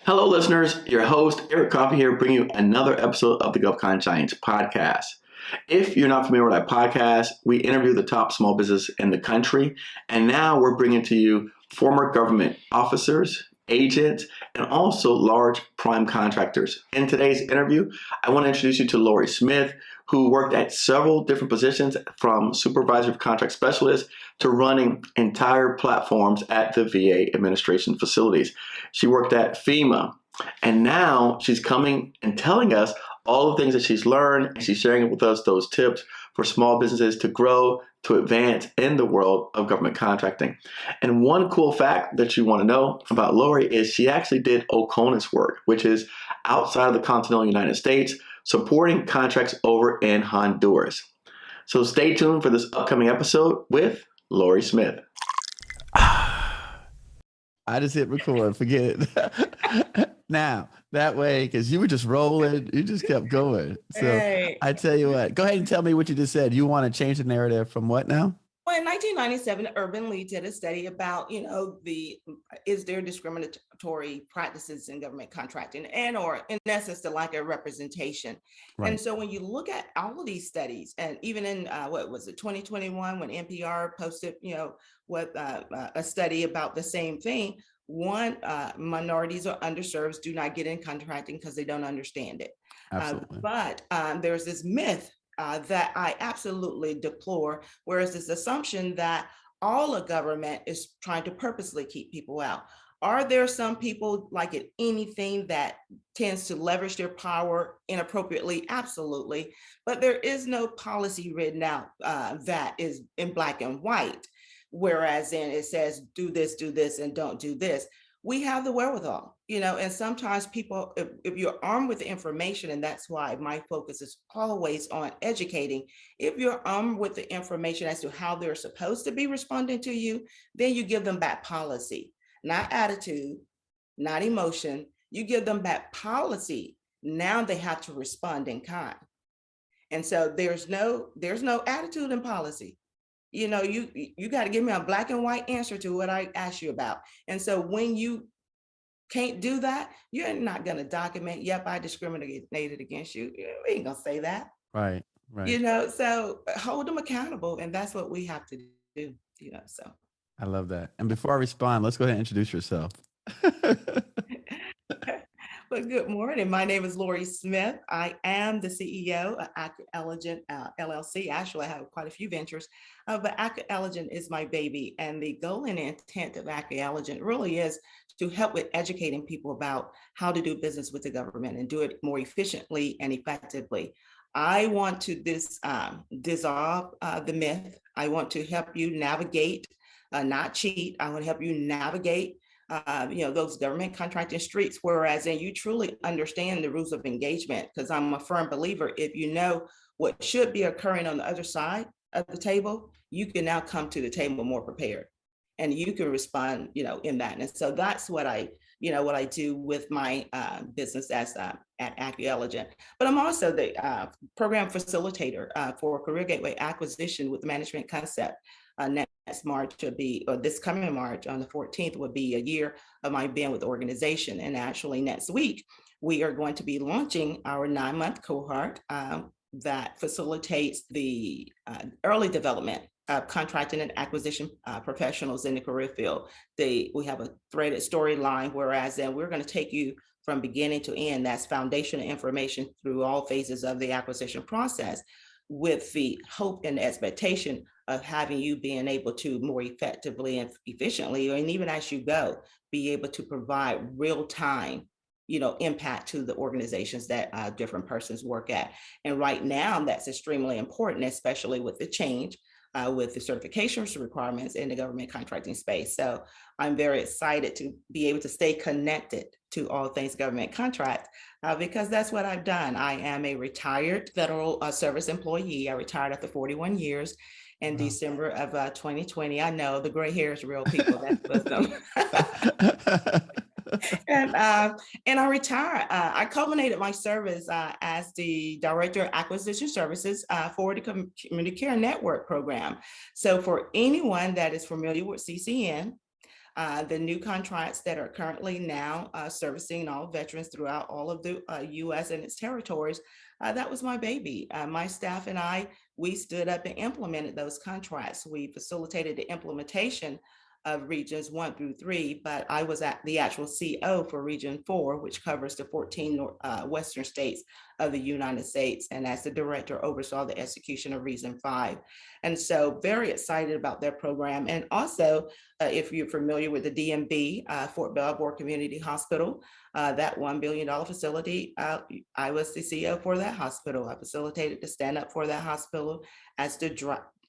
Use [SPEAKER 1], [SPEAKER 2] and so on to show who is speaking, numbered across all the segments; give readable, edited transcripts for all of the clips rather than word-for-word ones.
[SPEAKER 1] Hello, listeners. Your host, Eric Coffie here, bringing you another episode of the Govcon Giants podcast. If you're not familiar with our podcast, we interview the top small business in the country, and now we're bringing to you former government officers, agents, and also large prime contractors. In today's interview, I want to introduce you to Lori Smith, who worked at several different positions from supervisor of contract specialist to running entire platforms at the VA administration facilities. She worked at FEMA, and now she's coming and telling us all the things that she's learned, and she's sharing with us those tips for small businesses to grow, to advance in the world of government contracting. And one cool fact that you want to know about Lori is she actually did OCONUS work, which is outside of the continental United States, supporting contracts over in Honduras. So stay tuned for this upcoming episode with Lori Smith.
[SPEAKER 2] I just hit record, forget it. Now, that way, because you were just rolling, you just kept going. So hey. I tell you what, go ahead and tell me what you just said. You want to change the narrative from what now?
[SPEAKER 3] Well, in 1997, Urban Lee did a study about, is there discriminatory practices in government contracting or in essence, the lack of representation. Right. And so when you look at all of these studies, and even in 2021, when NPR posted, a study about the same thing, minorities or underserved do not get in contracting because they don't understand it.
[SPEAKER 2] Absolutely.
[SPEAKER 3] But there's this myth that I absolutely deplore, whereas this assumption that all of government is trying to purposely keep people out. Are there some people, like in anything, that tends to leverage their power inappropriately? Absolutely. But there is no policy written out that is in black and white, whereas in it says, do this, and don't do this. We have the wherewithal, and sometimes people, if you're armed with the information, and that's why my focus is always on educating, if you're armed with the information as to how they're supposed to be responding to you, then you give them back policy, not attitude, not emotion. You give them back policy. Now they have to respond in kind. And so there's no attitude in policy. You got to give me a black and white answer to what I asked you about. And so when you can't do that, you're not going to document, yep, I discriminated against you. We ain't going to say that.
[SPEAKER 2] Right.
[SPEAKER 3] So hold them accountable. And that's what we have to do, so.
[SPEAKER 2] I love that. And before I respond, let's go ahead and introduce yourself.
[SPEAKER 3] Well, good morning. My name is Lori Smith. I am the CEO of Acu-Elligent LLC. Actually, I have quite a few ventures, but Acu-Elligent is my baby. And the goal and intent of Acu-Elligent really is to help with educating people about how to do business with the government and do it more efficiently and effectively. I want to dissolve the myth. I want to help you navigate, not cheat. I want to help you navigate those government contracting streets, whereas then you truly understand the rules of engagement, because I'm a firm believer, if you know what should be occurring on the other side of the table, you can now come to the table more prepared and you can respond, in that. And so that's what I do with my business as at Acu-Elligent. But I'm also the program facilitator for Career Gateway Acquisition with Management Concept. Next March will be, or this coming March on the 14th would be a year of my being with the organization. And actually next week, we are going to be launching our 9-month cohort that facilitates the early development of contracting and acquisition professionals in the career field. We have a threaded storyline, whereas then we're going to take you from beginning to end. That's foundational information through all phases of the acquisition process, with the hope and expectation of having you being able to more effectively and efficiently, and even as you go, be able to provide real-time, impact to the organizations that different persons work at. And right now, that's extremely important, especially with the change, with the certifications requirements in the government contracting space. So I'm very excited to be able to stay connected to all things government contract, because that's what I've done. I am a retired federal service employee. I retired after 41 years in December of 2020. I know the gray hair is real, people. That's wisdom. And I retired. I culminated my service as the Director of Acquisition Services for the Community Care Network program. So for anyone that is familiar with CCN, The new contracts that are currently now servicing all veterans throughout all of the U.S. and its territories, that was my baby. My staff and I, we stood up and implemented those contracts. We facilitated the implementation of regions 1 through 3, but I was at the actual CO for region 4, which covers the 14 western states of the United States. And as the director, oversaw the execution of region 5. And so very excited about their program. And also, if you're familiar with the DMB, Fort Belvoir Community Hospital, that $1 billion facility, I was the CEO for that hospital. I facilitated the stand up for that hospital as the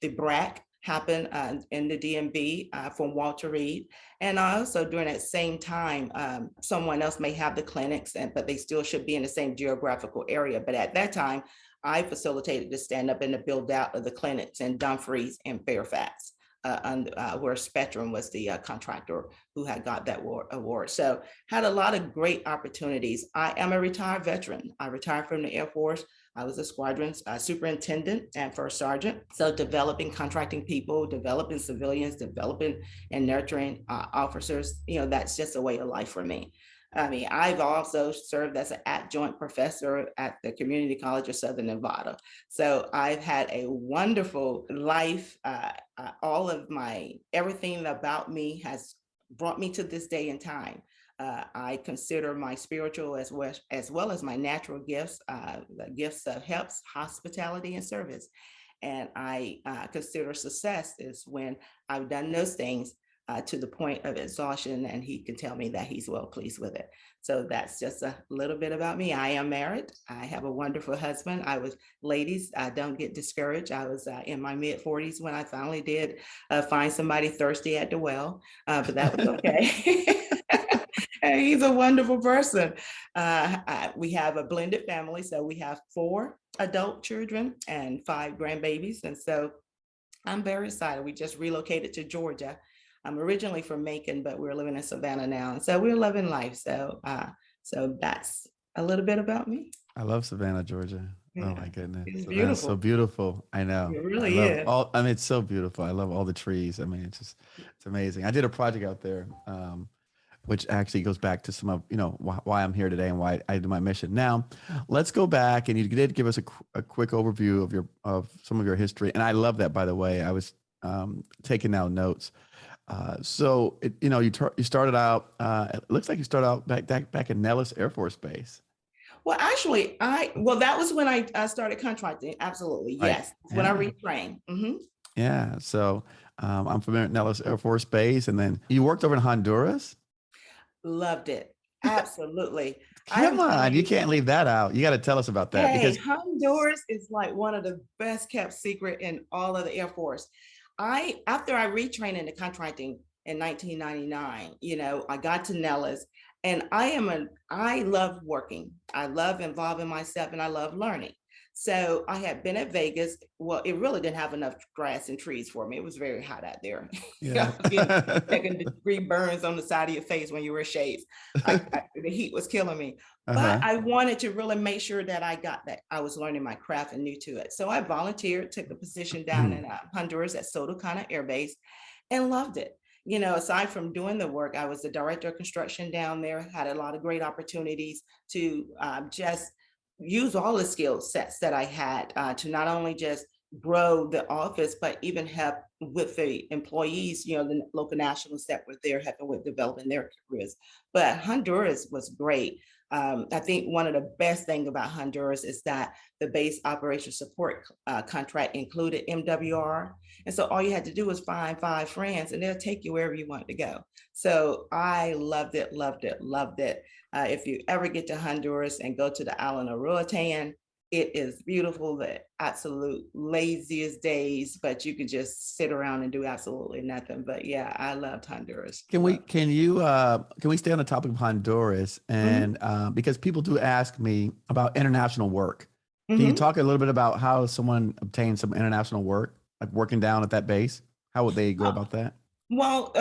[SPEAKER 3] BRAC happened in the DMV from Walter Reed. And also during that same time, someone else may have the clinics, but they still should be in the same geographical area. But at that time, I facilitated the stand up and the build out of the clinics in Dumfries and Fairfax, where Spectrum was the contractor who had got that award. So had a lot of great opportunities. I am a retired veteran. I retired from the Air Force. I was a squadron superintendent and first sergeant. So developing contracting people, developing civilians, developing and nurturing officers, that's just a way of life for me. I mean, I've also served as an adjunct professor at the Community College of Southern Nevada. So I've had a wonderful life. Everything about me has brought me to this day and time. I consider my spiritual as well as my natural gifts, the gifts of helps, hospitality, and service. And I consider success is when I've done those things to the point of exhaustion, and he can tell me that he's well pleased with it. So that's just a little bit about me. I am married. I have a wonderful husband. Ladies, don't get discouraged. I was in my mid 40s when I finally did find somebody thirsty at the well, but that was okay. And he's a wonderful person. We have a blended family. So we have 4 adult children and 5 grandbabies. And so I'm very excited. We just relocated to Georgia. I'm originally from Macon, but we're living in Savannah now. And so we're loving life. So that's a little bit about me.
[SPEAKER 2] I love Savannah, Georgia.
[SPEAKER 3] Yeah.
[SPEAKER 2] Oh my goodness.
[SPEAKER 3] It's
[SPEAKER 2] Savannah's
[SPEAKER 3] beautiful.
[SPEAKER 2] so beautiful. I know.
[SPEAKER 3] It really is.
[SPEAKER 2] It's so beautiful. I love all the trees. I mean, it's amazing. I did a project out there, which actually goes back to some of, why I'm here today and why I do my mission. Now, let's go back, and you did give us a quick overview of some of your history. And I love that, by the way. I was taking down notes. So you started out, it looks like you started out back in Nellis Air Force Base.
[SPEAKER 3] Well, actually, that was when I started contracting. Absolutely. Yes. Right. When I retrained. Mm-hmm.
[SPEAKER 2] Yeah. So I'm familiar with Nellis Air Force Base. And then you worked over in Honduras?
[SPEAKER 3] Loved it. Absolutely.
[SPEAKER 2] Come on, you can't leave that out. You got to tell us about that.
[SPEAKER 3] Because Honduras is like one of the best kept secret in all of the Air Force. After I retrained into contracting in 1999, I got to Nellis, and I love working. I love involving myself, and I love learning. So I had been at Vegas. Well, it really didn't have enough grass and trees for me. It was very hot out there.
[SPEAKER 2] Yeah.
[SPEAKER 3] Second-degree burns on the side of your face when you wear shades. The heat was killing me. But I wanted to really make sure that I was learning my craft and new to it. So I volunteered, took a position down in Honduras at Soto Cana Air Base, and loved it. Aside from doing the work, I was the director of construction down there, had a lot of great opportunities to just use all the skill sets that I had to not only just grow the office, but even help with the employees, the local nationals that were there, helping with developing their careers. But Honduras was great. I think one of the best things about Honduras is that the base operation support contract included MWR. And so all you had to do was find 5 friends, and they'll take you wherever you want to go. So I loved it, loved it, loved it. If you ever get to Honduras and go to the island of Roatan, it is beautiful, the absolute laziest days, but you could just sit around and do absolutely nothing. But yeah, I loved Honduras.
[SPEAKER 2] Can we stay on the topic of Honduras? And because people do ask me about international work. Can you talk a little bit about how someone obtains some international work, like working down at that base? How would they go about that?
[SPEAKER 3] Well,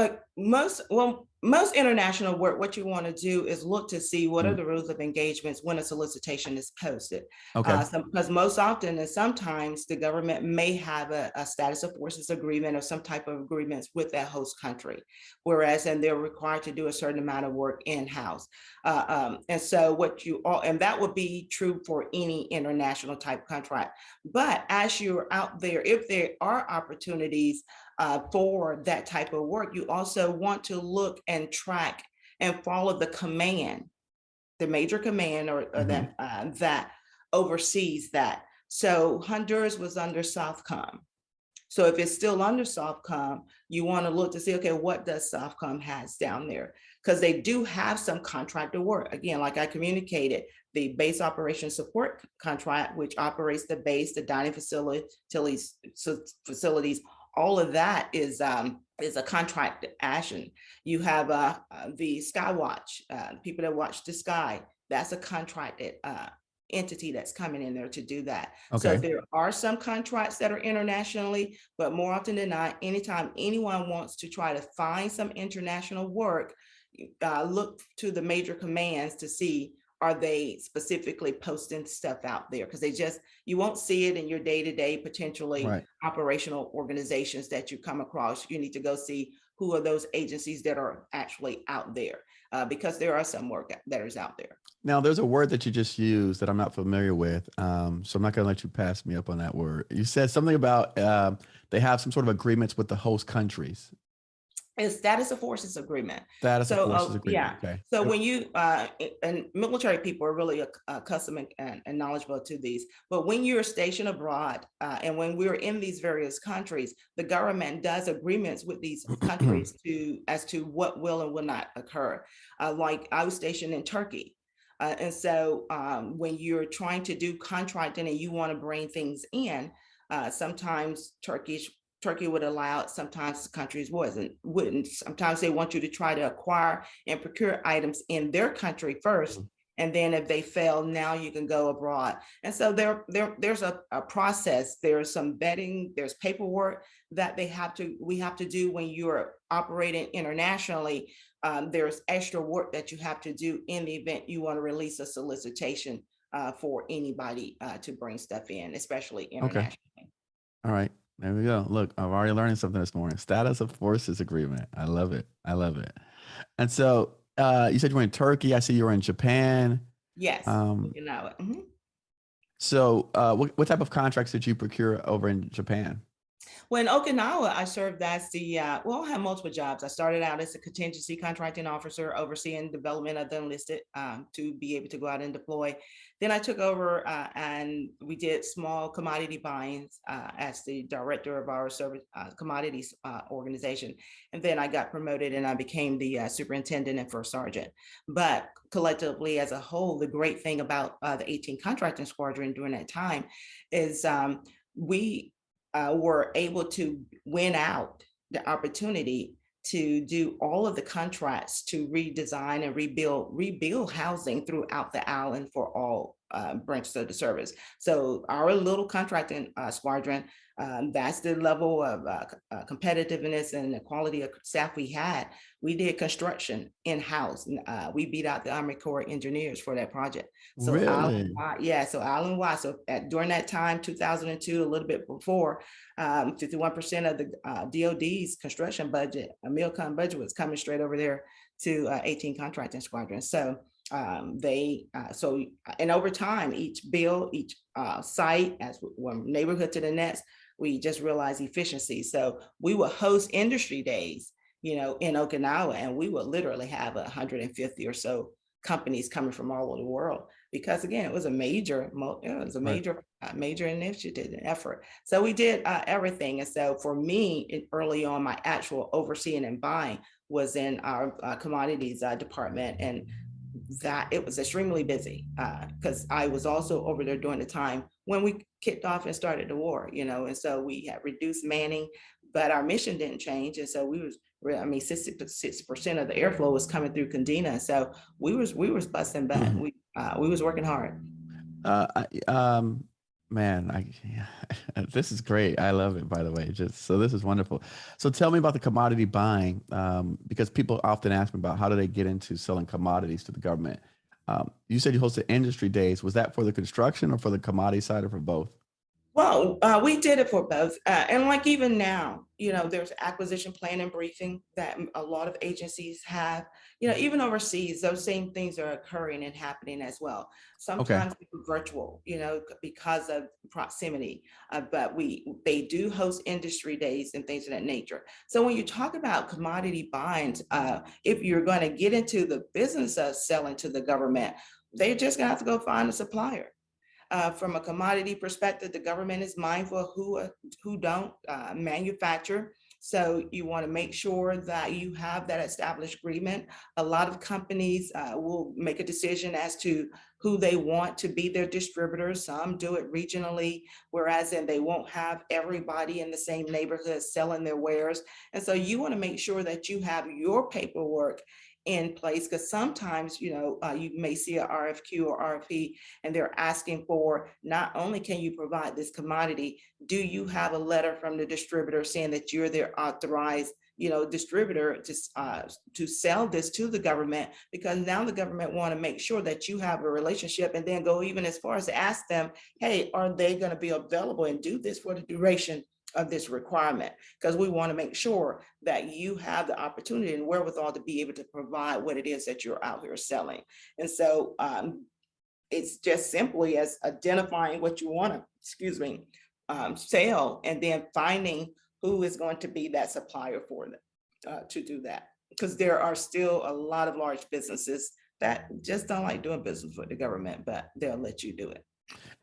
[SPEAKER 3] Most international work, what you want to do is look to see what are the rules of engagements when a solicitation is posted.
[SPEAKER 2] Okay.
[SPEAKER 3] Because most often and sometimes the government may have a status of forces agreement or some type of agreements with that host country, whereas and they're required to do a certain amount of work in-house. And so and that would be true for any international type contract. But as you're out there, if there are opportunities for that type of work, you also want to look and track and follow the command, the major command or that oversees that. So Honduras was under Southcom. So if it's still under Southcom, you want to look to see, okay, what does Southcom has down there? Because they do have some contractor work. Again, like I communicated, the base operation support contract, which operates the base, the dining facilities, all of that is a contract action. You have the Skywatch, people that watch the sky. That's a contracted entity that's coming in there to do that. Okay. So there are some contracts that are internationally, but more often than not, anytime anyone wants to try to find some international work, look to the major commands to see, are they specifically posting stuff out there? Because you won't see it in your day-to-day potentially operational organizations that you come across. You need to go see who are those agencies that are actually out there, because there are some work that is out there.
[SPEAKER 2] Now, there's a word that you just used that I'm not familiar with, so I'm not going to let you pass me up on that word. You said something about they have some sort of agreements with the host countries.
[SPEAKER 3] It's status of forces agreement.
[SPEAKER 2] Status of forces agreement.
[SPEAKER 3] Yeah.
[SPEAKER 2] Okay.
[SPEAKER 3] So when you and military people are really accustomed and knowledgeable to these, but when you're stationed abroad and when we're in these various countries, the government does agreements with these countries as to what will and will not occur. Like I was stationed in Turkey. And so when you're trying to do contracting and you want to bring things in, sometimes Turkey would allow it, sometimes countries wouldn't. Sometimes they want you to try to acquire and procure items in their country first. And then if they fail, now you can go abroad. And so there's a process, there's some vetting, there's paperwork that we have to do when you're operating internationally. There's extra work that you have to do in the event you want to release a solicitation for anybody to bring stuff in, especially internationally.
[SPEAKER 2] Okay. All right. There we go. Look, I've already learned something this morning. Status of forces agreement. I love it. I love it. And so you said you were in Turkey. I see you were in Japan.
[SPEAKER 3] Yes. You know it. Mm-hmm.
[SPEAKER 2] So what type of contracts did you procure over in Japan?
[SPEAKER 3] Well, in Okinawa, I served as I had multiple jobs. I started out as a contingency contracting officer, overseeing development of the enlisted to be able to go out and deploy. Then I took over and we did small commodity buyings as the director of our service commodities organization. And then I got promoted and I became the superintendent and first sergeant. But collectively as a whole, the great thing about the 18 contracting squadron during that time is we were able to win out the opportunity to do all of the contracts to redesign and rebuild housing throughout the island for all branches of the service. So our little contracting squadron, that's the level of competitiveness and the quality of staff we had. We did construction in-house. We beat out the Army Corps engineers for that project. So
[SPEAKER 2] really?
[SPEAKER 3] So island-wide. So during that time, 2002, a little bit before, 51% of the DOD's construction budget, a MILCON budget, was coming straight over there to 18 contracting squadrons. So and over time, each bill, each site, as one neighborhood to the next, we just realized efficiency. So we would host industry days, in Okinawa, and we would literally have 150 or so companies coming from all over the world, because again, it was a major initiative and effort. So we did everything. And so for me, early on, my actual overseeing and buying was in our commodities department, and that it was extremely busy because I was also over there during the time when we kicked off and started the war, and so we had reduced manning, but our mission didn't change. And so 66% of the airflow was coming through Condena. So we was busting back. We was working hard.
[SPEAKER 2] Man, this is great. I love it, by the way. This is wonderful. So tell me about the commodity buying, because people often ask me about how do they get into selling commodities to the government. You said you hosted industry days. Was that for the construction or for the commodity side or for both?
[SPEAKER 3] Well, we did it for both. And like even now, there's acquisition planning briefing that a lot of agencies have, even overseas, those same things are occurring and happening as well.
[SPEAKER 2] Okay.
[SPEAKER 3] Sometimes virtual, because of proximity, but they do host industry days and things of that nature. So when you talk about commodity binds, if you're going to get into the business of selling to the government, they're just gonna have to go find a supplier. From a commodity perspective, the government is mindful of who don't manufacture. So you want to make sure that you have that established agreement. A lot of companies will make a decision as to who they want to be their distributors. Some do it regionally, whereas then they won't have everybody in the same neighborhood selling their wares. And so you want to make sure that you have your paperwork in place, because sometimes you may see a RFQ or RFP and they're asking for, not only can you provide this commodity, do you have a letter from the distributor saying that you're their authorized distributor to sell this to the government? Because now the government want to make sure that you have a relationship, and then go even as far as to ask them, hey, are they going to be available and do this for the duration of this requirement? Because we want to make sure that you have the opportunity and wherewithal to be able to provide what it is that you're out here selling. And so it's just simply as identifying what you want to, sell, and then finding who is going to be that supplier for them to do that. Because there are still a lot of large businesses that just don't like doing business with the government, but they'll let you do it.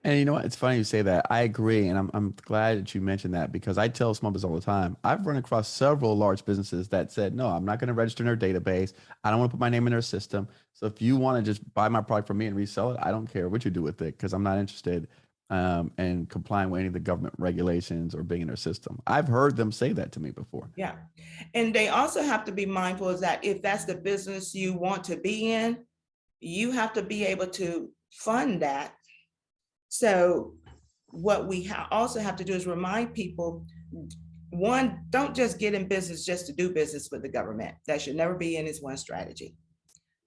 [SPEAKER 2] And you know what? It's funny you say that. I agree. And I'm glad that you mentioned that, because I tell small business all the time. I've run across several large businesses that said, no, I'm not going to register in their database. I don't want to put my name in their system. So if you want to just buy my product from me and resell it, I don't care what you do with it, because I'm not interested in complying with any of the government regulations or being in their system. I've heard them say that to me before.
[SPEAKER 3] Yeah. And they also have to be mindful is that if that's the business you want to be in, you have to be able to fund that. So what we also have to do is remind people, one, don't just get in business just to do business with the government. That should never be in its one strategy.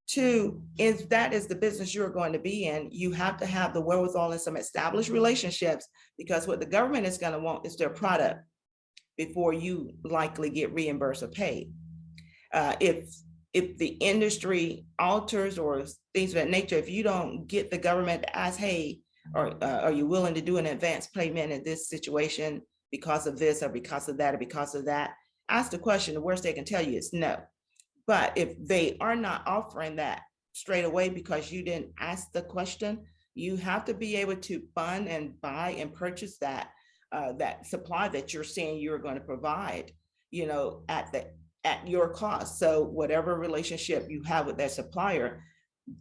[SPEAKER 3] Two, if that is the business you're going to be in, you have to have the wherewithal and some established relationships, because what the government is going to want is their product before you likely get reimbursed or paid. If the industry alters or things of that nature, if you don't get the government to ask, hey, are you willing to do an advance payment in this situation because of this or because of that or because of that? Ask the question. The worst they can tell you is no. But if they are not offering that straight away because you didn't ask the question, you have to be able to fund and buy and purchase that supply that you're saying you're going to provide, at your cost. So whatever relationship you have with that supplier,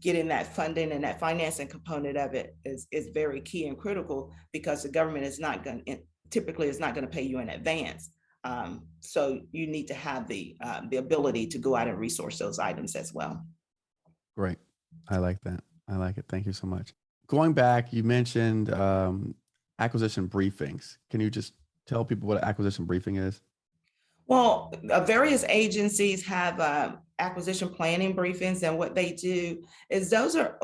[SPEAKER 3] getting that funding and that financing component of it is very key and critical, because the government is not going to pay you in advance. So you need to have the ability to go out and resource those items as well.
[SPEAKER 2] Great. I like that. I like it. Thank you so much. Going back, you mentioned acquisition briefings. Can you just tell people what an acquisition briefing is?
[SPEAKER 3] Well, various agencies have acquisition planning briefings, and what they do is those are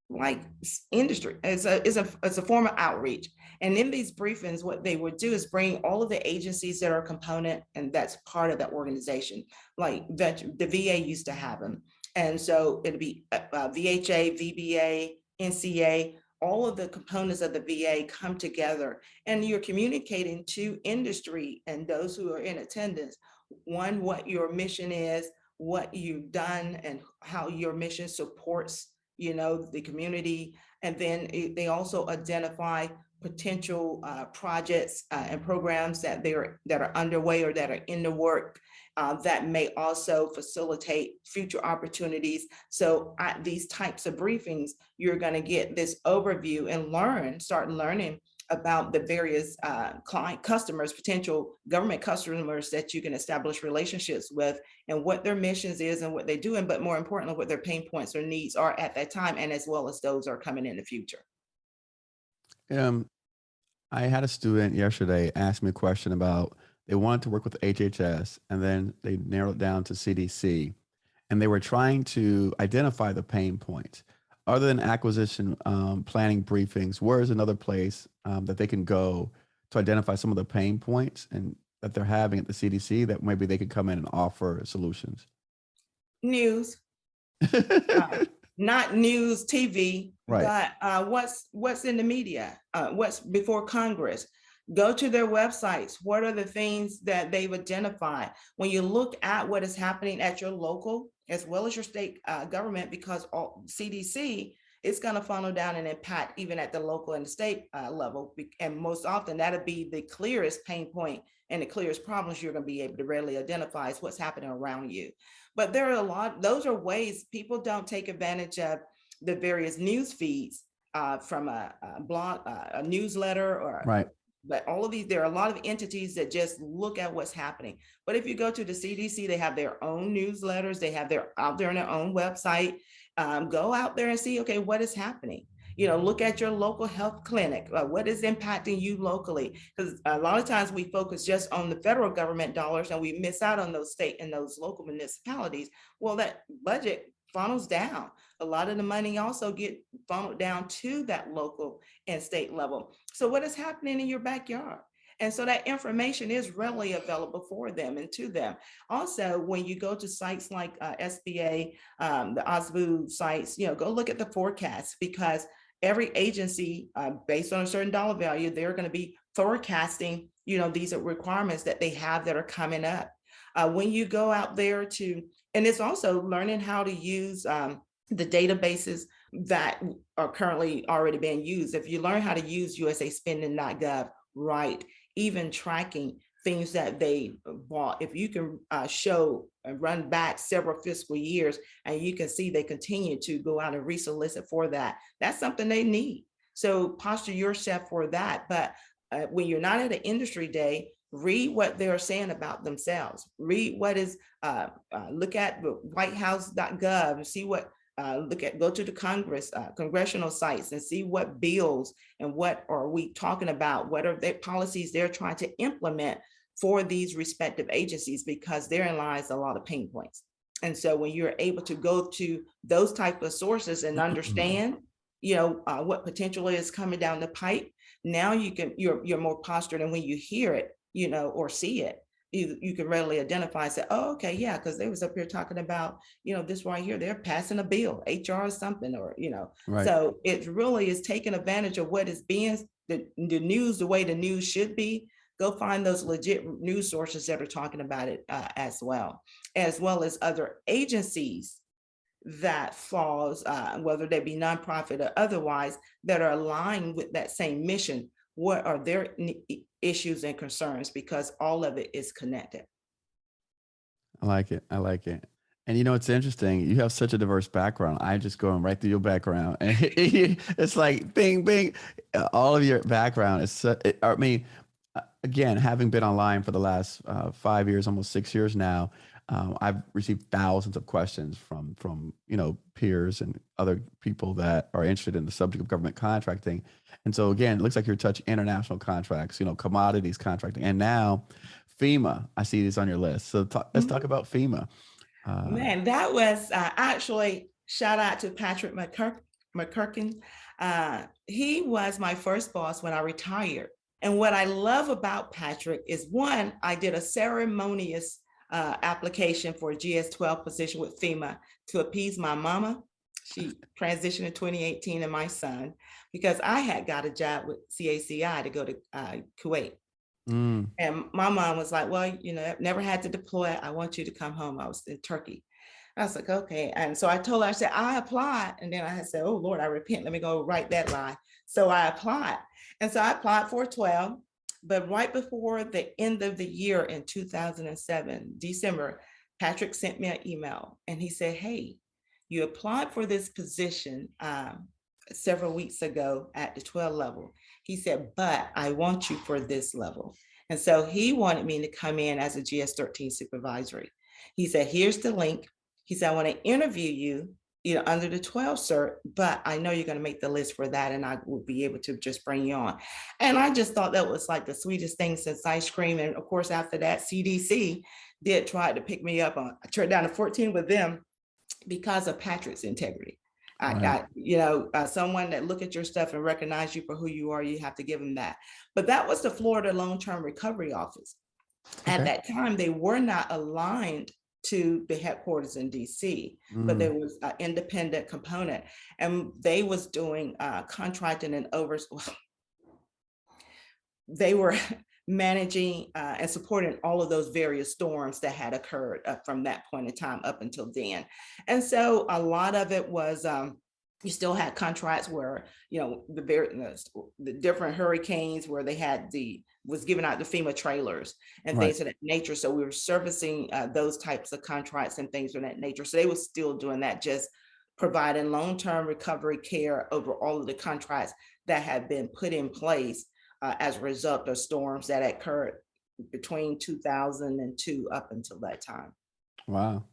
[SPEAKER 3] like industry. It's a form of outreach. And in these briefings, what they would do is bring all of the agencies that are a component and that's part of that organization. Like the VA used to have them. And so it'd be VHA, VBA, NCA, all of the components of the VA come together, and you're communicating to industry and those who are in attendance, one, what your mission is, what you've done, and how your mission supports, the community. And then they also identify potential projects and programs that are underway or that are in the work that may also facilitate future opportunities. So at these types of briefings, you're going to get this overview and start learning about the various client customers, potential government customers that you can establish relationships with, and what their missions is and what they're doing, but more importantly, what their pain points or needs are at that time, and as well as those are coming in the future.
[SPEAKER 2] I had a student yesterday ask me a question about they wanted to work with HHS and then they narrowed it down to CDC and they were trying to identify the pain points. Other than acquisition planning briefings, where is another place that they can go to identify some of the pain points and that they're having at the CDC that maybe they could come in and offer solutions?
[SPEAKER 3] News. Not news, TV,
[SPEAKER 2] right.
[SPEAKER 3] but what's in the media, what's before Congress. Go to their websites. What are the things that they've identified? When you look at what is happening at your local as well as your state government, because CDC is going to funnel down and impact even at the local and the state level. And most often that'll be the clearest pain point and the clearest problems you're going to be able to readily identify is what's happening around you. But there are a lot, those are ways people don't take advantage of the various news feeds from a blog, a newsletter, or
[SPEAKER 2] right.
[SPEAKER 3] But all of these, there are a lot of entities that just look at what's happening. But if you go to the CDC, they have their own newsletters, they have their out there on their own website. Go out there and see, okay, what is happening? You know, look at your local health clinic. What is impacting you locally? Because a lot of times we focus just on the federal government dollars and we miss out on those state and those local municipalities. Well, that budget funnels down. A lot of the money also get funneled down to that local and state level. So what is happening in your backyard? And so that information is readily available for them and to them. Also, when you go to sites like SBA, the OSVU sites, you know, go look at the forecast, because every agency, based on a certain dollar value, they're going to be forecasting, you know, these are requirements that they have that are coming up. When you go out there to, and it's also learning how to use the databases that are currently already being used. If you learn how to use usaspending.gov, right, even tracking things that they bought, if you can show and run back several fiscal years and you can see they continue to go out and resolicit for that, that's something they need. So posture yourself for that. But when you're not at an industry day, read what they're saying about themselves. Read what is, look at whitehouse.gov and see what, go to the Congress, congressional sites and see what bills and what are we talking about, what are their policies they're trying to implement for these respective agencies, because therein lies a lot of pain points. And so when you're able to go to those type of sources and understand, you know, what potentially is coming down the pipe, now you're more postured, and when you hear it, you know, or see it, you can readily identify and say, oh, okay, yeah, because they was up here talking about, you know, this right here, they're passing a bill, HR or something, or, you know, right. So it really is taking advantage of what is being, the news, the way the news should be. Go find those legit news sources that are talking about it as well as other agencies that falls, whether they be nonprofit or otherwise, that are aligned with that same mission. What are their issues and concerns? Because all of it is connected.
[SPEAKER 2] I like it. I like it. And you know, it's interesting. You have such a diverse background. I'm just going right through your background. And it's like bing, bing. All of your background is, I mean, again, having been online for the last 5 years, almost 6 years now, I've received thousands of questions from you know, peers and other people that are interested in the subject of government contracting. And so again, it looks like you're touching international contracts, you know, commodities contracting, and now FEMA. I see this on your list. So let's talk about FEMA.
[SPEAKER 3] Man, that was actually, shout out to Patrick McCurkin. He was my first boss when I retired. And what I love about Patrick is, one, I did a ceremonious application for a GS-12 position with FEMA to appease my mama. She transitioned in 2018, and my son, because I had got a job with CACI to go to Kuwait. And my mom was like, well, you know, I've never had to deploy. I want you to come home. I was in Turkey. I was like, okay. And so I told her, I said, I applied. And then I said, oh, Lord, I repent. Let me go write that line. So I applied. And so I applied for 12. But right before the end of the year in 2007, December, Patrick sent me an email and he said, hey, you applied for this position several weeks ago at the 12 level. He said, but I want you for this level. And so he wanted me to come in as a GS-13 supervisory. He said, here's the link. He said, I want to interview you under the 12 cert, but I know you're going to make the list for that, and I will be able to just bring you on. And I just thought that was like the sweetest thing since ice cream. And of course, after that, CDC did try to pick me up on, I turned down to 14 with them because of Patrick's integrity.
[SPEAKER 2] Right.
[SPEAKER 3] Someone that look at your stuff and recognize you for who you are, you have to give them that. But that was the Florida Long-Term Recovery Office. Okay. At that time, they were not aligned to the headquarters in DC, but there was an independent component, and they was doing contracting and they were managing and supporting all of those various storms that had occurred from that point in time up until then. And so a lot of it was, you still had contracts where, the different hurricanes where they had was giving out the FEMA trailers and things of that nature. So we were servicing those types of contracts and things of that nature. So they were still doing that, just providing long-term recovery care over all of the contracts that had been put in place as a result of storms that occurred between 2002 up until that time.
[SPEAKER 2] Wow.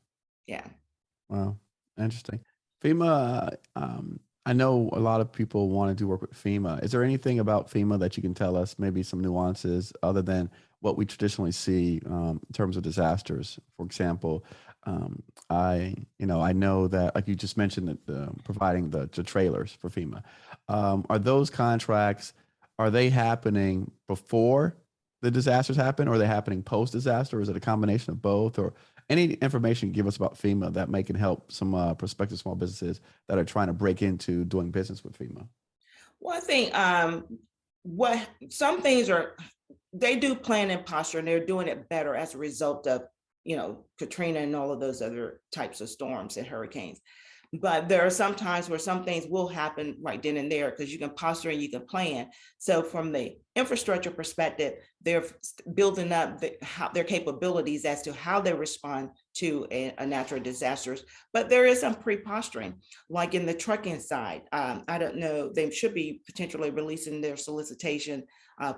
[SPEAKER 3] Yeah.
[SPEAKER 2] Wow. Interesting. FEMA, I know a lot of people want to do work with FEMA. Is there anything about FEMA that you can tell us, maybe some nuances other than what we traditionally see in terms of disasters? For example, I know that, like you just mentioned, that providing the trailers for FEMA. Are those contracts, are they happening before the disasters happen, or are they happening post-disaster, or is it a combination of both? Or any information you give us about FEMA that can help some prospective small businesses that are trying to break into doing business with FEMA?
[SPEAKER 3] Well, I think what some things are, they do plan and posture, and they're doing it better as a result of, Katrina and all of those other types of storms and hurricanes. But there are some times where some things will happen right then and there because you can posture and you can plan. So from the infrastructure perspective, they're building up their capabilities as to how they respond to a natural disasters. But there is some pre-posturing, like in the trucking side. I don't know, they should be potentially releasing their solicitation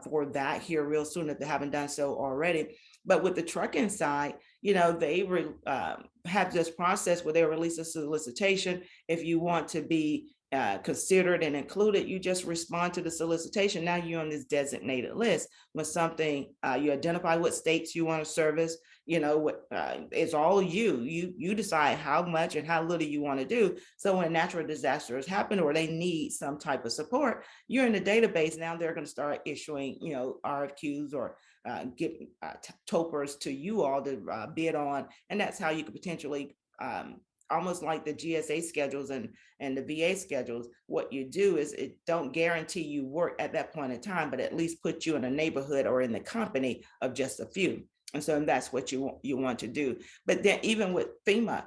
[SPEAKER 3] for that here real soon if they haven't done so already. But with the trucking side, they have this process where they release a solicitation. If you want to be considered and included, you just respond to the solicitation. Now you're on this designated list. When something, you identify what states you want to service, it's all you decide how much and how little you want to do. So when natural disasters happen or they need some type of support, you're in the database. Now they're going to start issuing, RFQs or give TOPRs to you all to bid on. And that's how you could potentially, almost like the GSA schedules and the VA schedules, what you do is it don't guarantee you work at that point in time, but at least put you in a neighborhood or in the company of just a few. And so that's what you want to do. But then even with FEMA,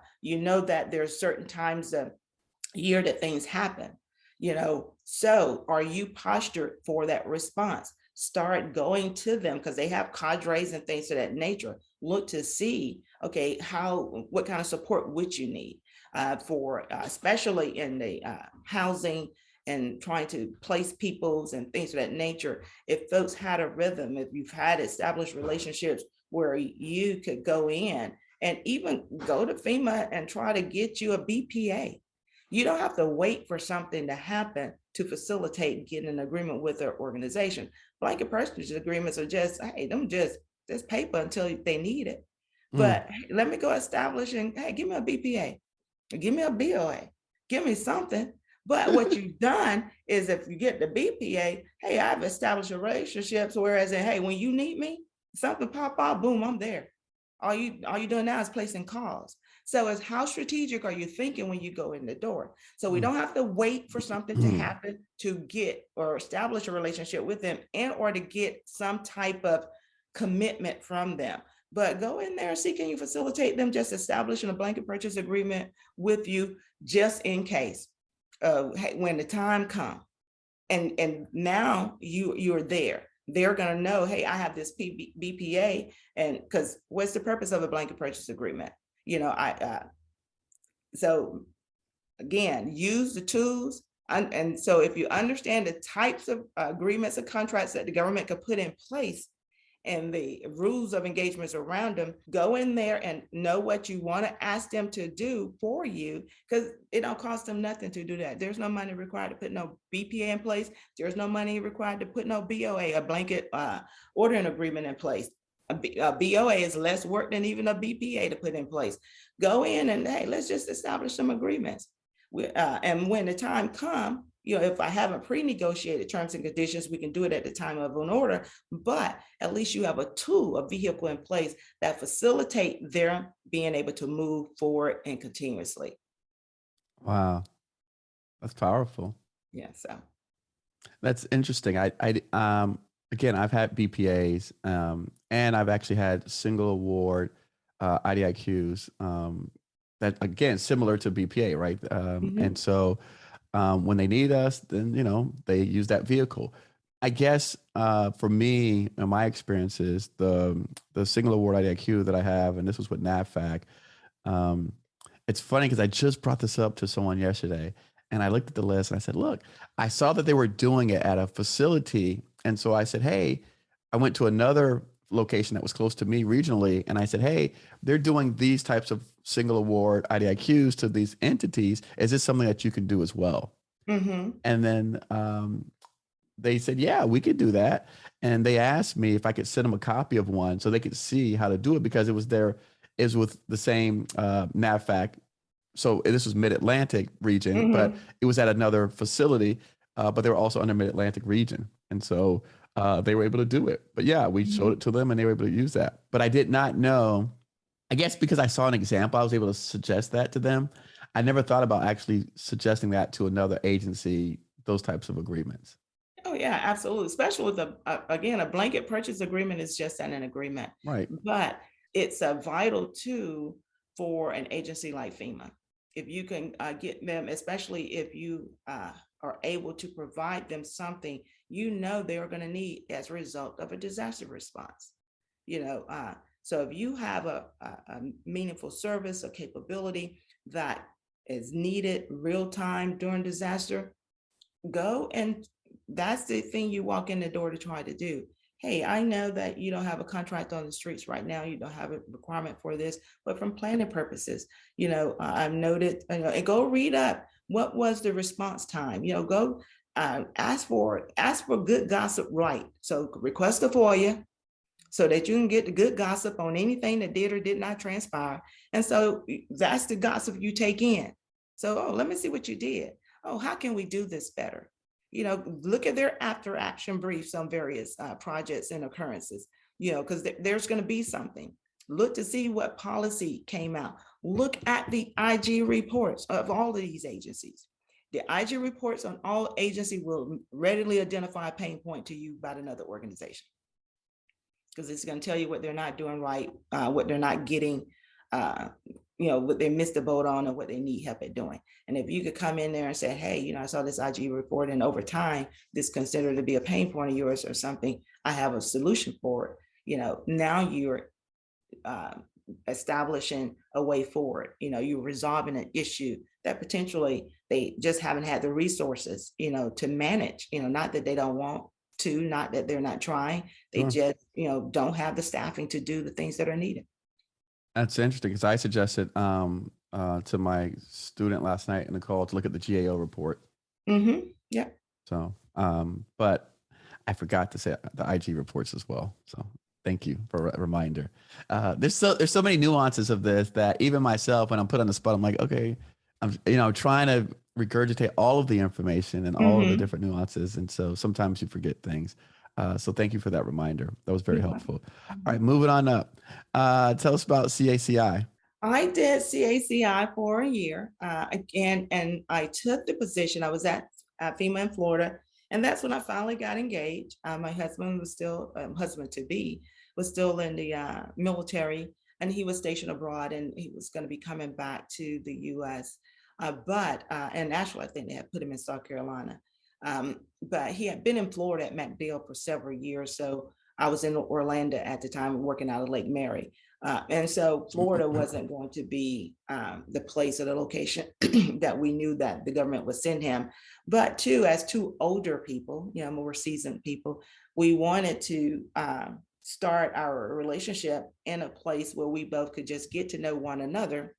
[SPEAKER 3] that there's certain times of year that things happen, so are you postured for that response? Start going to them because they have cadres and things of that nature. Look to see, okay, what kind of support would you need for, especially in the housing and trying to place peoples and things of that nature. If folks had a rhythm, if you've had established relationships where you could go in and even go to FEMA and try to get you a BPA. You don't have to wait for something to happen to facilitate getting an agreement with their organization. Blanket purchase agreements are just, hey, them just paper until they need it. But hey, let me go establish and, hey, give me a BPA, give me a BOA, give me something. But what you've done is if you get the BPA, hey, I've established relationships, whereas, hey, when you need me, something pop out, boom, I'm there. All you doing now is placing calls. So it's how strategic are you thinking when you go in the door? So we don't have to wait for something to happen to get or establish a relationship with them and or to get some type of commitment from them. But go in there and see, can you facilitate them just establishing a blanket purchase agreement with you just in case when the time comes. And now you're there. They're going to know, hey, I have this BPA, and because what's the purpose of a blanket purchase agreement? So again, use the tools. And so if you understand the types of agreements and contracts that the government could put in place and the rules of engagements around them, go in there and know what you want to ask them to do for you, because it don't cost them nothing to do that. There's no money required to put no BPA in place. There's no money required to put no BOA, a blanket ordering agreement in place. A BOA is less work than even a BPA to put in place. Go in and, hey, let's just establish some agreements. And when the time comes, if I haven't pre-negotiated terms and conditions, we can do it at the time of an order, but at least you have a tool, a vehicle in place that facilitate their being able to move forward and continuously.
[SPEAKER 2] Wow. That's powerful.
[SPEAKER 3] Yeah, so.
[SPEAKER 2] That's interesting. Again, I've had BPAs, and I've actually had single award IDIQs that, again, similar to BPA, right? And so when they need us, then, they use that vehicle. I guess for me, in my experiences, the single award IDIQ that I have, and this was with NAVFAC, it's funny because I just brought this up to someone yesterday, and I looked at the list and I said, look, I saw that they were doing it at a facility. And so I said, hey, I went to another location that was close to me regionally. And I said, hey, they're doing these types of single award IDIQs to these entities. Is this something that you can do as well? And then they said, yeah, we could do that. And they asked me if I could send them a copy of one so they could see how to do it, because it was with the same NAVFAC. So this was Mid-Atlantic region, but it was at another facility, but they were also under Mid-Atlantic region. And so they were able to do it. But yeah, we showed it to them and they were able to use that. But I did not know, I guess because I saw an example, I was able to suggest that to them. I never thought about actually suggesting that to another agency, those types of agreements.
[SPEAKER 3] Oh yeah, absolutely. Especially with again, a blanket purchase agreement is just an agreement.
[SPEAKER 2] Right.
[SPEAKER 3] But it's a vital tool for an agency like FEMA. If you can get them, especially if you are able to provide them something they are going to need as a result of a disaster response. So if you have a meaningful service or capability that is needed real time during disaster, go, and that's the thing you walk in the door to try to do. Hey, I know that you don't have a contract on the streets right now. You don't have a requirement for this, but from planning purposes, I've noted, and go read up what was the response time. Go ask for good gossip, right? So request a FOIA so that you can get the good gossip on anything that did or did not transpire. And so that's the gossip you take in. So, let me see what you did. Oh, how can we do this better? Look at their after action briefs on various projects and occurrences, because there's going to be something. Look to see what policy came out. Look at the IG reports of all of these agencies. The IG reports on all agencies will readily identify a pain point to you about another organization, because it's going to tell you what they're not doing right, what they're not getting, what they missed the boat on, or what they need help at doing. And if you could come in there and say, hey, I saw this IG report, and over time, this considered to be a pain point of yours or something, I have a solution for it. Now you're establishing a way forward. You're resolving an issue that potentially they just haven't had the resources, to manage, not that they don't want to, not that they're not trying, they just, don't have the staffing to do the things that are needed. That's
[SPEAKER 2] interesting, because I suggested to my student last night in the call to look at the GAO report.
[SPEAKER 3] Yeah.
[SPEAKER 2] So, but I forgot to say the IG reports as well. So thank you for a reminder. There's so many nuances of this that even myself, when I'm put on the spot, I'm like, okay, I'm trying to regurgitate all of the information and all of the different nuances. And so sometimes you forget things. So thank you for that reminder. That was very helpful. All right, moving on up. Tell us about CACI.
[SPEAKER 3] I did CACI for a year, and I took the position. I was at FEMA in Florida, and that's when I finally got engaged. My husband was still, husband to be, was still in the military, and he was stationed abroad, and he was going to be coming back to the U.S. And actually, I think they had put him in South Carolina. But he had been in Florida at MacDill for several years. So I was in Orlando at the time working out of Lake Mary. And so Florida wasn't going to be the place or the location that we knew that the government would send him. But as two older people, more seasoned people, we wanted to start our relationship in a place where we both could just get to know one another,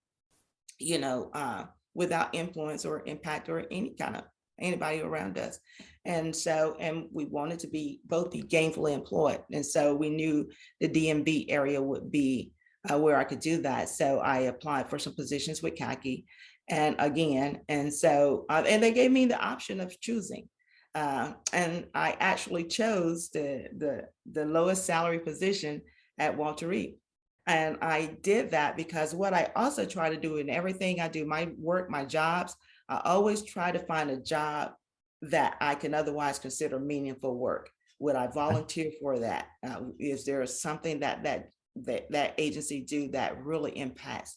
[SPEAKER 3] without influence or impact or any kind of anybody around us. And we wanted to both be gainfully employed. And so we knew the DMV area would be where I could do that. So I applied for some positions with CACI and they gave me the option of choosing. And I actually chose the lowest salary position at Walter Reed. And I did that because what I also try to do in everything I do, my work, my jobs, I always try to find a job that I can otherwise consider meaningful work. Would I volunteer for that? Is there something that agency do that really impacts,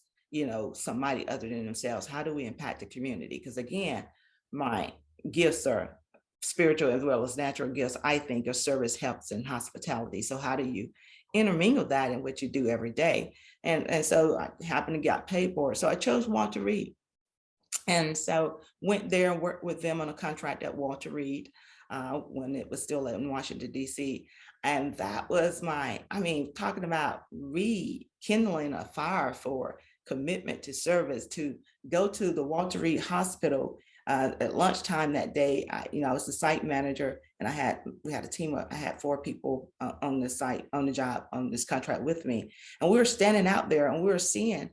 [SPEAKER 3] somebody other than themselves? How do we impact the community? Because again, my gifts are spiritual as well as natural gifts, I think, of service, helps, and hospitality. So how do you intermingle that in what you do every day? And so I happened to get paid for it. So I chose Walter Reed. And so went there and worked with them on a contract at Walter Reed when it was still in Washington, D.C. And that was talking about rekindling a fire for commitment to service, to go to the Walter Reed Hospital at lunchtime that day. I was the site manager, and we had a team of, I had 4 people on the site, on the job, on this contract with me. And we were standing out there and we were seeing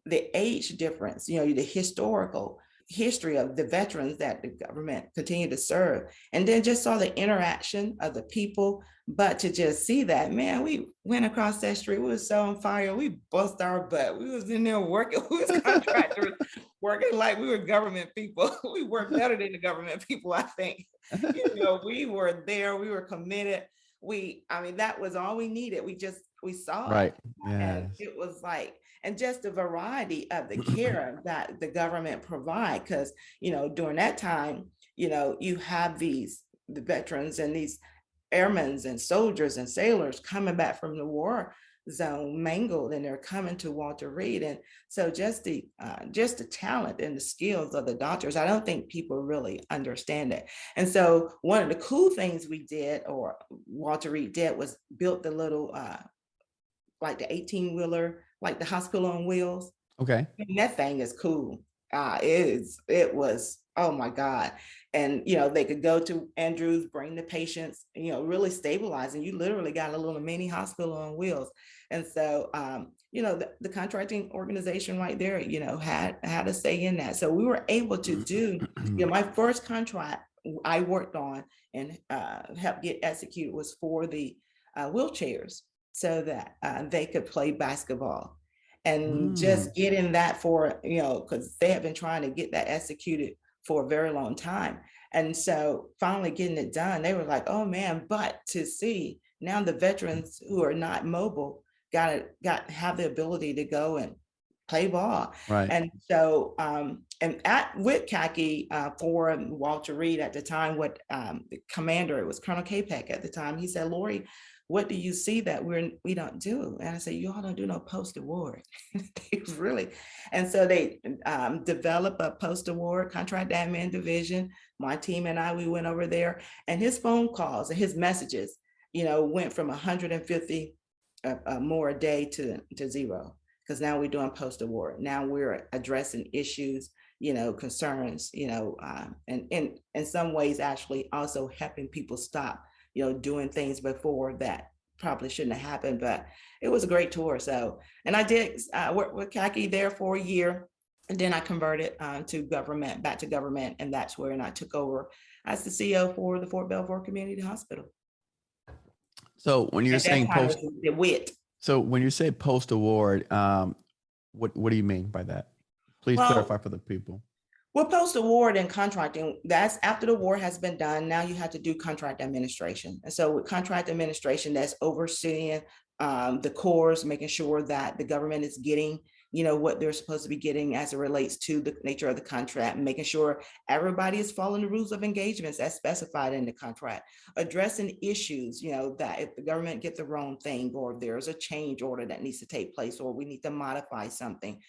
[SPEAKER 3] the age difference, the historical history of the veterans that the government continued to serve, and then just saw the interaction of the people. But to just see that, man, we went across that street, we were so on fire, we bust our butt, we was in there working, we was contractors working like we were government people. We worked better than the government people, I think. We were there, we were committed. That was all we needed. We saw
[SPEAKER 2] right.
[SPEAKER 3] it. And it was like, and just the variety of the care that the government provide. Because, during that time, you have the veterans and these airmen and soldiers and sailors coming back from the war zone mangled, and they're coming to Walter Reed. And so just the talent and the skills of the doctors, I don't think people really understand it. And so one of the cool things we did, or Walter Reed did, was built the little like the 18-wheeler, like the hospital on wheels.
[SPEAKER 2] Okay.
[SPEAKER 3] And that thing is cool. It was, oh my God. And, they could go to Andrews, bring the patients, really stabilizing. You literally got a little mini hospital on wheels. And so, the contracting organization right there, had a say in that. So we were able to do, my first contract I worked on and helped get executed was for the wheelchairs, so that they could play basketball. And just getting that for, because they have been trying to get that executed for a very long time. And so finally getting it done, they were like, oh man, but to see now the veterans who are not mobile have the ability to go and play ball.
[SPEAKER 2] Right.
[SPEAKER 3] And so, with CACI for Walter Reed at the time, the commander, it was Colonel Capek at the time, he said, Lori, what do you see that we don't do? And I said, you all don't do no post-award. Really. And so they developed a post-award contract admin division. My team and I, we went over there, and his phone calls and his messages, went from 150 more a day to 0. Because now we're doing post-award. Now we're addressing issues, concerns, and in some ways actually also helping people stop doing things before that probably shouldn't have happened. But it was a great tour. So, and I did work with CACI there for a year, and then I converted back to government, and that's where I took over as the CEO for the Fort Belvoir Community Hospital.
[SPEAKER 2] So when you're saying
[SPEAKER 3] so
[SPEAKER 2] when you say post award, what do you mean by that? Please clarify for the people.
[SPEAKER 3] Well, post-award and contracting, that's after the war has been done. Now you have to do contract administration. And so with contract administration, that's overseeing the cores, making sure that the government is getting, what they're supposed to be getting as it relates to the nature of the contract, making sure everybody is following the rules of engagements as specified in the contract, addressing issues, that if the government gets the wrong thing, or there's a change order that needs to take place, or we need to modify something.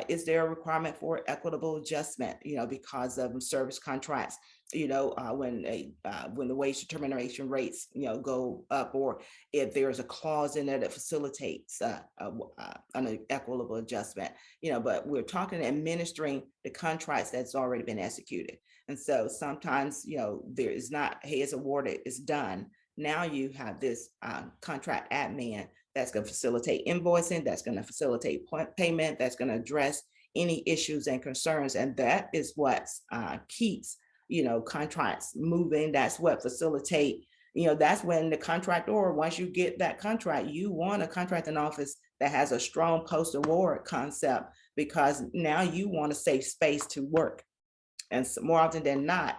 [SPEAKER 3] Is there a requirement for equitable adjustment, because of service contracts? when the wage determination rates, go up, or if there's a clause in there that facilitates an equitable adjustment, but we're talking administering the contracts that's already been executed. And so sometimes, there is not, hey, it's awarded, it's done. Now you have this contract admin that's going to facilitate invoicing, that's going to facilitate payment, that's going to address any issues and concerns. And that is what keeps, contracts moving. That's what facilitate, that's when the contractor, once you get that contract, you want a contracting office that has a strong post-award concept, because now you want a safe space to work. And so more often than not,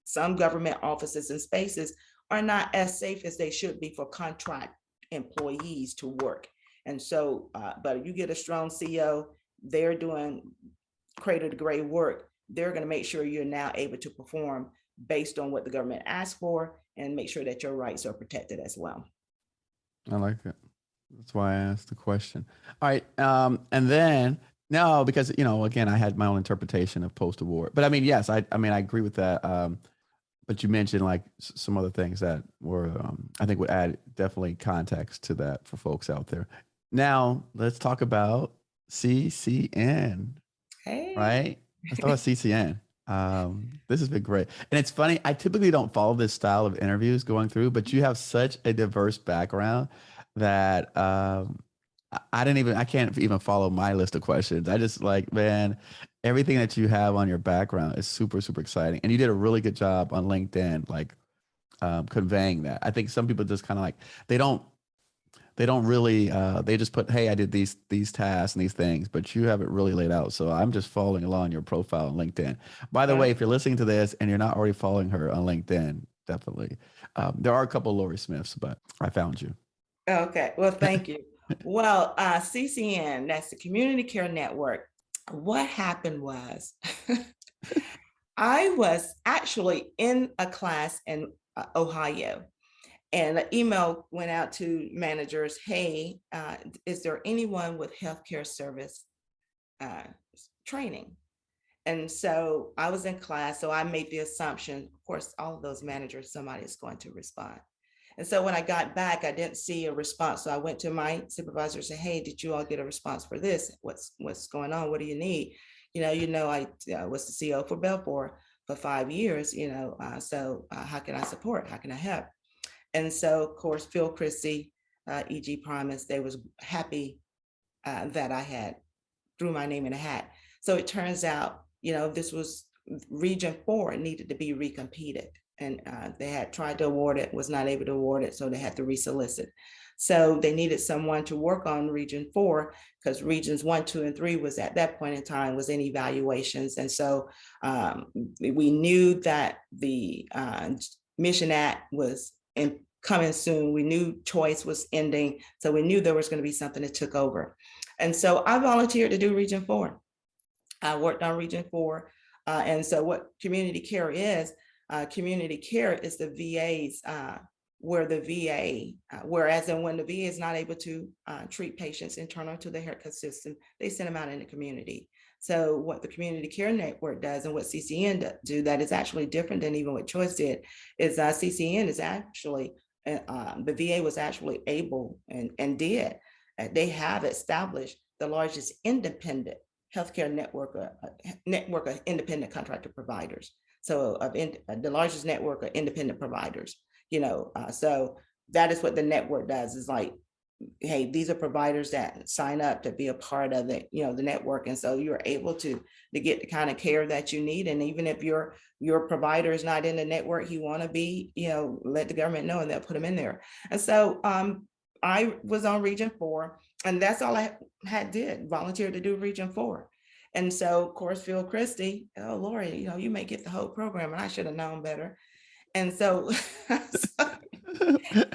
[SPEAKER 3] some government offices and spaces are not as safe as they should be for contract employees to work. And so, but if you get a strong CO, they're doing cradle to grave work. They're going to make sure you're now able to perform based on what the government asks for, and make sure that your rights are protected as well.
[SPEAKER 2] I like it. That's why I asked the question. All right. And then, no, because, again, I had my own interpretation of post-award. But I mean, yes, I agree with that. But you mentioned like some other things that were, I think would add definitely context to that for folks out there. Now, let's talk about CCN.
[SPEAKER 3] Hey.
[SPEAKER 2] Right? Let's talk about CCN. This has been great. And it's funny, I typically don't follow this style of interviews going through, but you have such a diverse background that I can't even follow my list of questions. I just like, man, everything that you have on your background is super, super exciting. And you did a really good job on LinkedIn, like conveying that. I think some people just kind of like, they don't really, they just put, hey, I did these tasks and these things, but you have it really laid out. So I'm just following along your profile on LinkedIn. By the way, if you're listening to this and you're not already following her on LinkedIn, definitely. There are a couple of Lori Smiths, but I found you.
[SPEAKER 3] Okay, well, thank you. Well, CCN, that's the Community Care Network. What happened was I was actually in a class in Ohio, and an email went out to managers, hey, is there anyone with healthcare service training? And so I was in class, so I made the assumption, of course, all of those managers, somebody is going to respond. And so when I got back, I didn't see a response. So I went to my supervisor and said, hey, did you all get a response for this? What's going on? What do you need? I was the CEO for Belfour for 5 years, so how can I support? How can I help? And so, of course, Phil Christie, EG Promise, they was happy that I had threw my name in a hat. So it turns out, this was Region 4 needed to be recompeted. And they had tried to award it, was not able to award it, so they had to resolicit. So they needed someone to work on Region 4, because Regions 1, 2, and 3 was at that point in time was in evaluations. And so we knew that the Mission Act was coming soon. We knew choice was ending. So we knew there was going to be something that took over. And so I volunteered to do Region 4. I worked on Region 4. And so what community care is the VA's, where the VA, whereas when the VA is not able to treat patients internal to the healthcare system, they send them out in the community. So what the Community Care Network does and what CCN do that is actually different than even what Choice did is CCN is actually, the VA was actually able and did, they have established the largest independent healthcare network of independent contractor providers. So the largest network of independent providers, so that is what the network does, is like, hey, these are providers that sign up to be a part of the network. And so you're able to get the kind of care that you need. And even if your provider is not in the network you want to be, let the government know and they'll put them in there. And so I was on Region 4, and that's all I did, volunteered to do Region 4. And so, of course, Phil Christie, oh, Lori, you may get the whole program, and I should have known better. And so,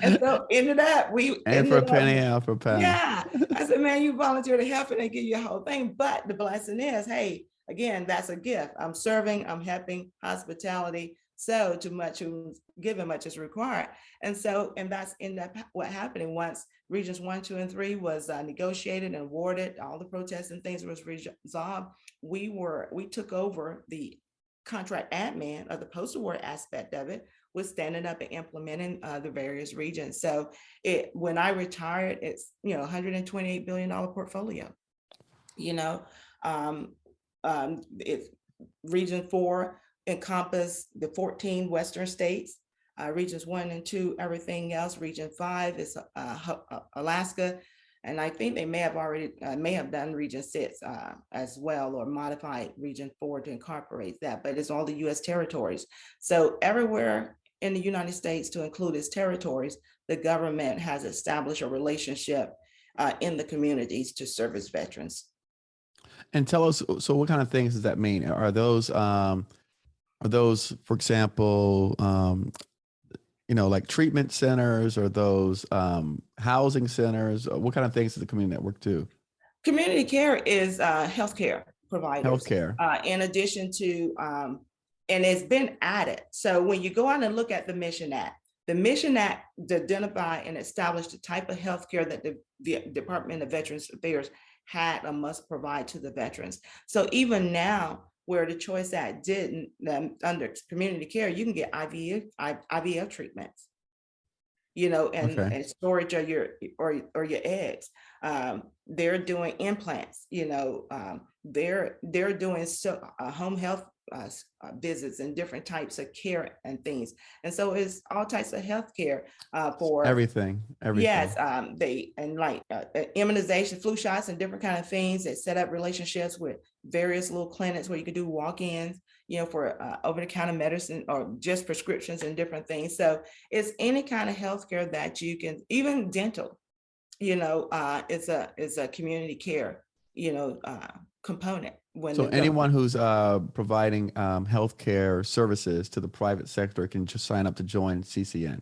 [SPEAKER 3] ended up,
[SPEAKER 2] and for a penny, out for a pound.
[SPEAKER 3] Yeah. I said, man, you volunteer to help and they give you a whole thing. But the blessing is, hey, again, that's a gift. I'm serving, I'm helping, hospitality. So too much who's given, much is required. And that's ended up what happening once Regions 1, 2, and 3 was negotiated and awarded, all the protests and things was resolved. We took over the contract admin of the post-award aspect of it was standing up and implementing the various regions. So when I retired, it's, $128 billion portfolio. It's Region 4 encompass the 14 Western states, Regions 1 and 2, everything else. Region 5 is Alaska. And I think they may have done Region 6 as well, or modified Region 4 to incorporate that, but it's all the US territories. So everywhere in the United States, to include its territories, the government has established a relationship in the communities to service veterans.
[SPEAKER 2] And tell us, so what kind of things does that mean? Are those, for example, like treatment centers, or those housing centers? What kind of things does the community network do?
[SPEAKER 3] Community care is healthcare providers.
[SPEAKER 2] Healthcare.
[SPEAKER 3] In addition to, and it's been added. So when you go out and look at the Mission Act to identify and establish the type of healthcare that the Department of Veterans Affairs had or must provide to the veterans. So even now, where the Choice Act didn't, under community care, you can get IVF treatments, and storage of your eggs. They're doing implants, they're doing home health visits and different types of care and things. And so it's all types of health care for
[SPEAKER 2] everything.
[SPEAKER 3] Yes, immunization, flu shots, and different kind of things. They set up relationships with various little clinics where you could do walk-ins, for over-the-counter medicine or just prescriptions and different things. So it's any kind of healthcare that you can, even dental, it's a community care, component.
[SPEAKER 2] So anyone who's providing healthcare services to the private sector can just sign up to join CCN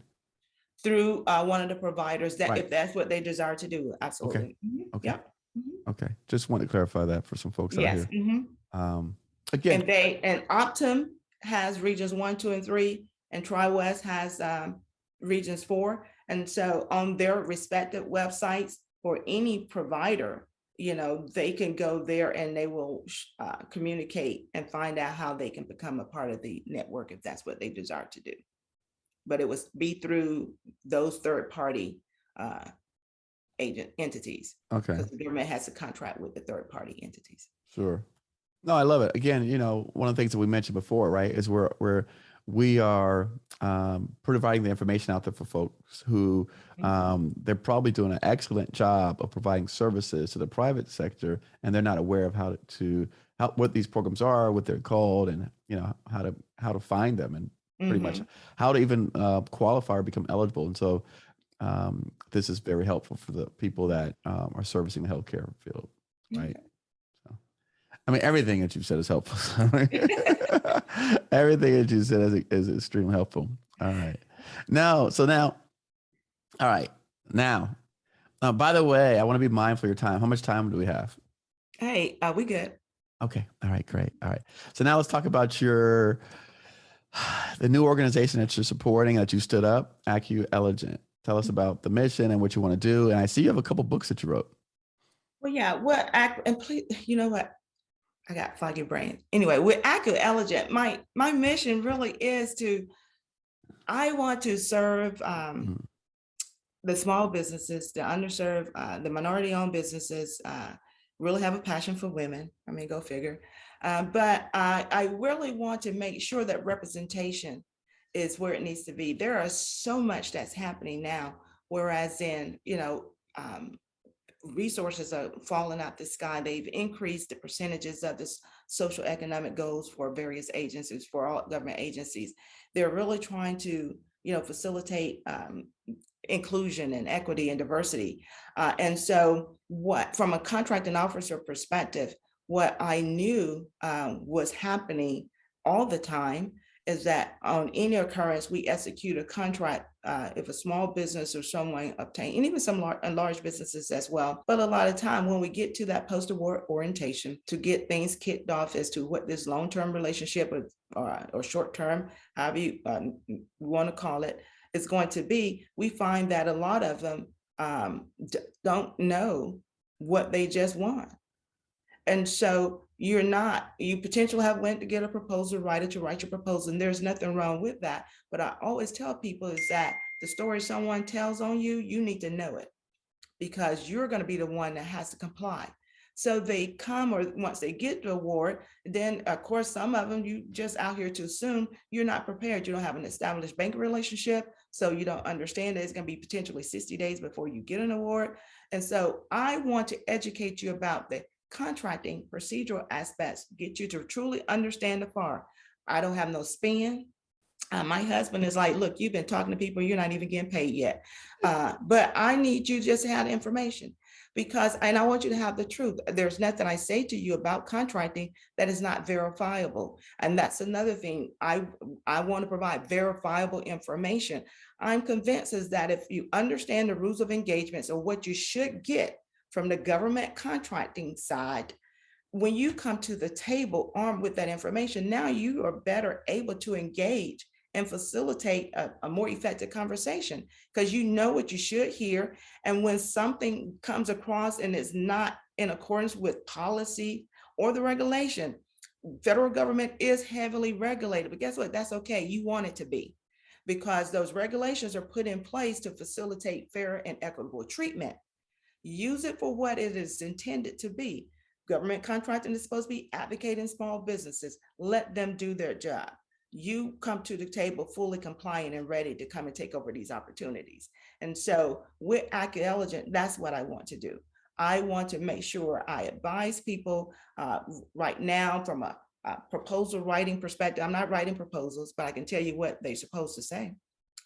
[SPEAKER 3] through one of the providers, that
[SPEAKER 2] right.
[SPEAKER 3] If that's what they desire to do. Absolutely.
[SPEAKER 2] Okay.
[SPEAKER 3] Mm-hmm.
[SPEAKER 2] Okay.
[SPEAKER 3] Yep. Mm-hmm.
[SPEAKER 2] Okay. Just want to clarify that for some folks out here.
[SPEAKER 3] Mm-hmm.
[SPEAKER 2] Again,
[SPEAKER 3] and Optum has regions 1, 2, and 3, and Tri-West has regions 4. And so on their respective websites for any provider, they can go there and they will communicate and find out how they can become a part of the network if that's what they desire to do. But it would be through those third-party agent entities.
[SPEAKER 2] Okay.
[SPEAKER 3] Because the government has a contract with the third-party entities.
[SPEAKER 2] Sure. No, I love it. Again, one of the things that we mentioned before, right, is we are providing the information out there for folks who they're probably doing an excellent job of providing services to the private sector, and they're not aware of what these programs are, what they're called, and how to find them, and pretty much how to even qualify or become eligible. And so this is very helpful for the people that are servicing the healthcare field, right? I mean, everything that you've said is helpful. Everything that you said is extremely helpful. All right. Now, by the way, I want to be mindful of your time. How much time do we have?
[SPEAKER 3] Hey, we good.
[SPEAKER 2] Okay. All right, great. All right. So now let's talk about the new organization that you're supporting, that you stood up, Acu-Elligent. Tell us about the mission and what you want to do. And I see you have a couple books that you wrote.
[SPEAKER 3] Well, yeah. And please, you know what? I got foggy brain. Anyway, with Acu-Elligent, my mission really is I want to serve the small businesses, the underserved, the minority-owned businesses, really have a passion for women. I mean, go figure. But I really want to make sure that representation is where it needs to be. There are so much that's happening now, whereas resources are falling out the sky. They've increased the percentages of the social economic goals for various agencies, for all government agencies. They're really trying to, facilitate inclusion and equity and diversity. And so from a contracting officer perspective, what I knew was happening all the time is that on any occurrence, we execute a contract if a small business or someone obtain, and even some large businesses as well. But a lot of time when we get to that post-award orientation to get things kicked off as to what this long-term relationship or short-term, however you want to call it, is going to be, we find that a lot of them don't know what they just want. And so, you potentially have went to get a proposal writer to write your proposal, and there's nothing wrong with that. But I always tell people is that the story someone tells on you, you need to know it, because you're going to be the one that has to comply. So they come, or once they get the award, then of course, some of them, you just out here too soon, you're not prepared. You don't have an established bank relationship. So you don't understand that it's going to be potentially 60 days before you get an award. And so I want to educate you about the contracting procedural aspects, get you to truly understand the FAR. I don't have no spin. My husband is like, look, you've been talking to people, you're not even getting paid yet. But I need you just to have the information, because, and I want you to have the truth. There's nothing I say to you about contracting that is not verifiable. And that's another thing. I want to provide verifiable information. I'm convinced is that if you understand the rules of engagements or what you should get from the government contracting side, when you come to the table armed with that information, now you are better able to engage and facilitate a more effective conversation, because you know what you should hear. And when something comes across and is not in accordance with policy or the regulation, federal government is heavily regulated, but guess what? That's okay. You want it to be, because those regulations are put in place to facilitate fair and equitable treatment. Use it for what it is intended to be. Government contracting is supposed to be advocating small businesses. Let them do their job. You come to the table fully compliant and ready to come and take over these opportunities. And so with Acu-Elligent, that's what I want to do. I want to make sure I advise people right now from a proposal writing perspective. I'm not writing proposals, but I can tell you what they're supposed to say.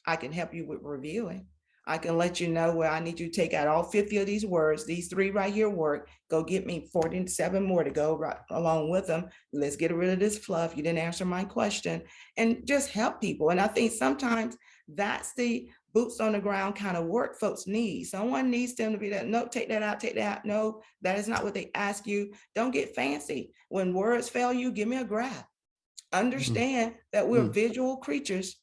[SPEAKER 3] I can help you with reviewing. I can let you know where I need you to take out all 50 of these words. These 3 right here work. Go get me 47 more to go right along with them. Let's get rid of this fluff. You didn't answer my question, and just help people. And I think sometimes that's the boots on the ground kind of work folks need. Someone needs them to be that, no, take that out, take that out. No, that is not what they ask you. Don't get fancy. When words fail you, give me a graph. Understand that we're visual creatures.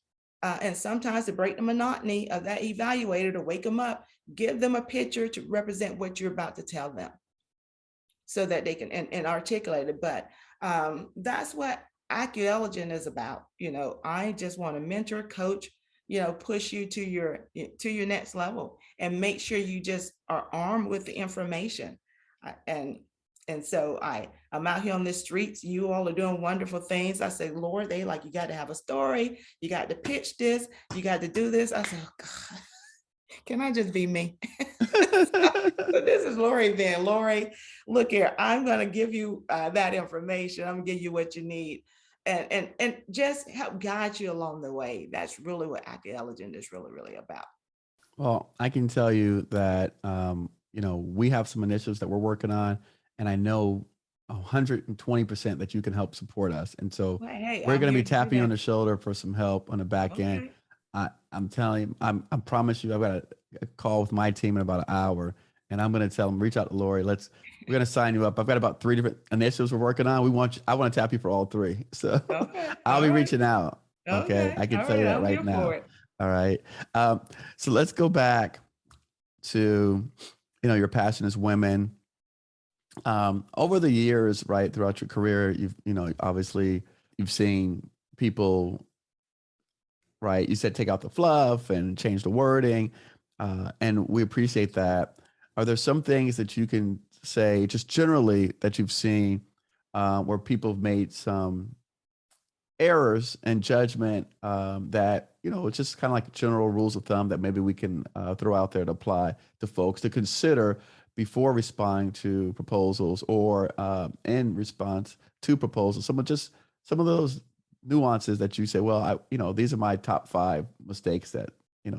[SPEAKER 3] And sometimes to break the monotony of that evaluator, to wake them up, give them a picture to represent what you're about to tell them, so that they can and articulate it. But that's what Acu-Elligent is about. I just want to mentor, coach, push you to your next level, and make sure you just are armed with the information. And so I'm out here on the streets. You all are doing wonderful things. I say, Lord, they like, you got to have a story. You got to pitch this. You got to do this. I said, oh God, can I just be me? So this is Lori then. Lori, look here, I'm going to give you that information. I'm going to give you what you need. And just help guide you along the way. That's really what Acu-Elligent is really, really about.
[SPEAKER 2] Well, I can tell you that, we have some initiatives that we're working on, and I know 120% that you can help support us. And so we're going to be tapping you on the shoulder for some help on the back end. I'm telling you, I promise you, I've got a call with my team in about an hour, and I'm going to tell them, reach out to Lori. We're going to sign you up. I've got about 3 different initiatives we're working on. I want to tap you for all 3. So I'll be reaching out. Okay. I can tell you that right now. All right. So let's go back to, your passion as women. Over the years, right, throughout your career, obviously you've seen people, right, you said take out the fluff and change the wording, and we appreciate that. Are there some things that you can say just generally that you've seen where people have made some errors in judgment that, it's just kind of like general rules of thumb that maybe we can throw out there to apply to folks to consider before responding to proposals or in response to proposals? Some of those nuances that you say, well, these are my top 5 mistakes that,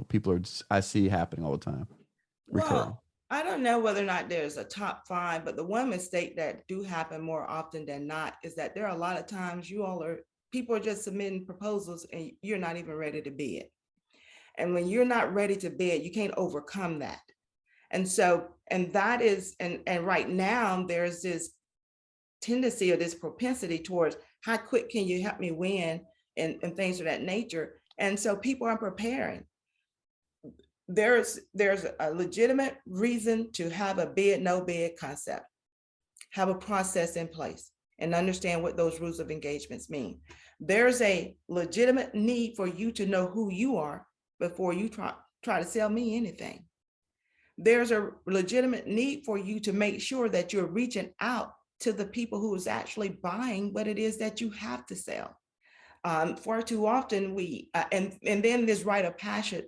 [SPEAKER 2] people I see happening all the time.
[SPEAKER 3] Well, I don't know whether or not there's a top 5, but the one mistake that do happen more often than not is that there are a lot of times people are just submitting proposals and you're not even ready to bid. And when you're not ready to bid, you can't overcome that. And so, and that is, and right now there's this tendency or this propensity towards how quick can you help me win and things of that nature. And so people aren't preparing. There's a legitimate reason to have a bid, no bid concept, have a process in place. and understand what those rules of engagements mean. There's a legitimate need for you to know who you are before you try to sell me anything. There's a legitimate need for you to make sure that you're reaching out to the people who is actually buying what it is that you have to sell. Far too often we, and then this rite of passage,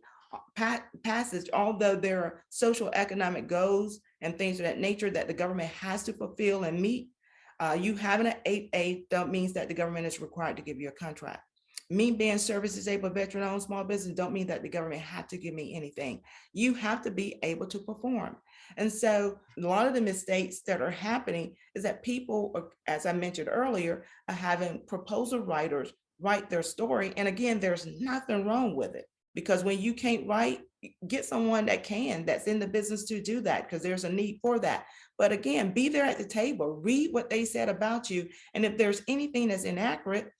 [SPEAKER 3] although there are social economic goals and things of that nature that the government has to fulfill and meet, you having an 8A means that the government is required to give you a contract. Me being service disabled, veteran owned small business don't mean that the government have to give me anything. You have to be able to perform. And so a lot of the mistakes that are happening is that people, as I mentioned earlier, are having proposal writers write their story. And again, there's nothing wrong with it, because when you can't write, get someone that can, that's in the business to do that, because there's a need for that. But again, be there at the table, read what they said about you. And if there's anything that's inaccurate,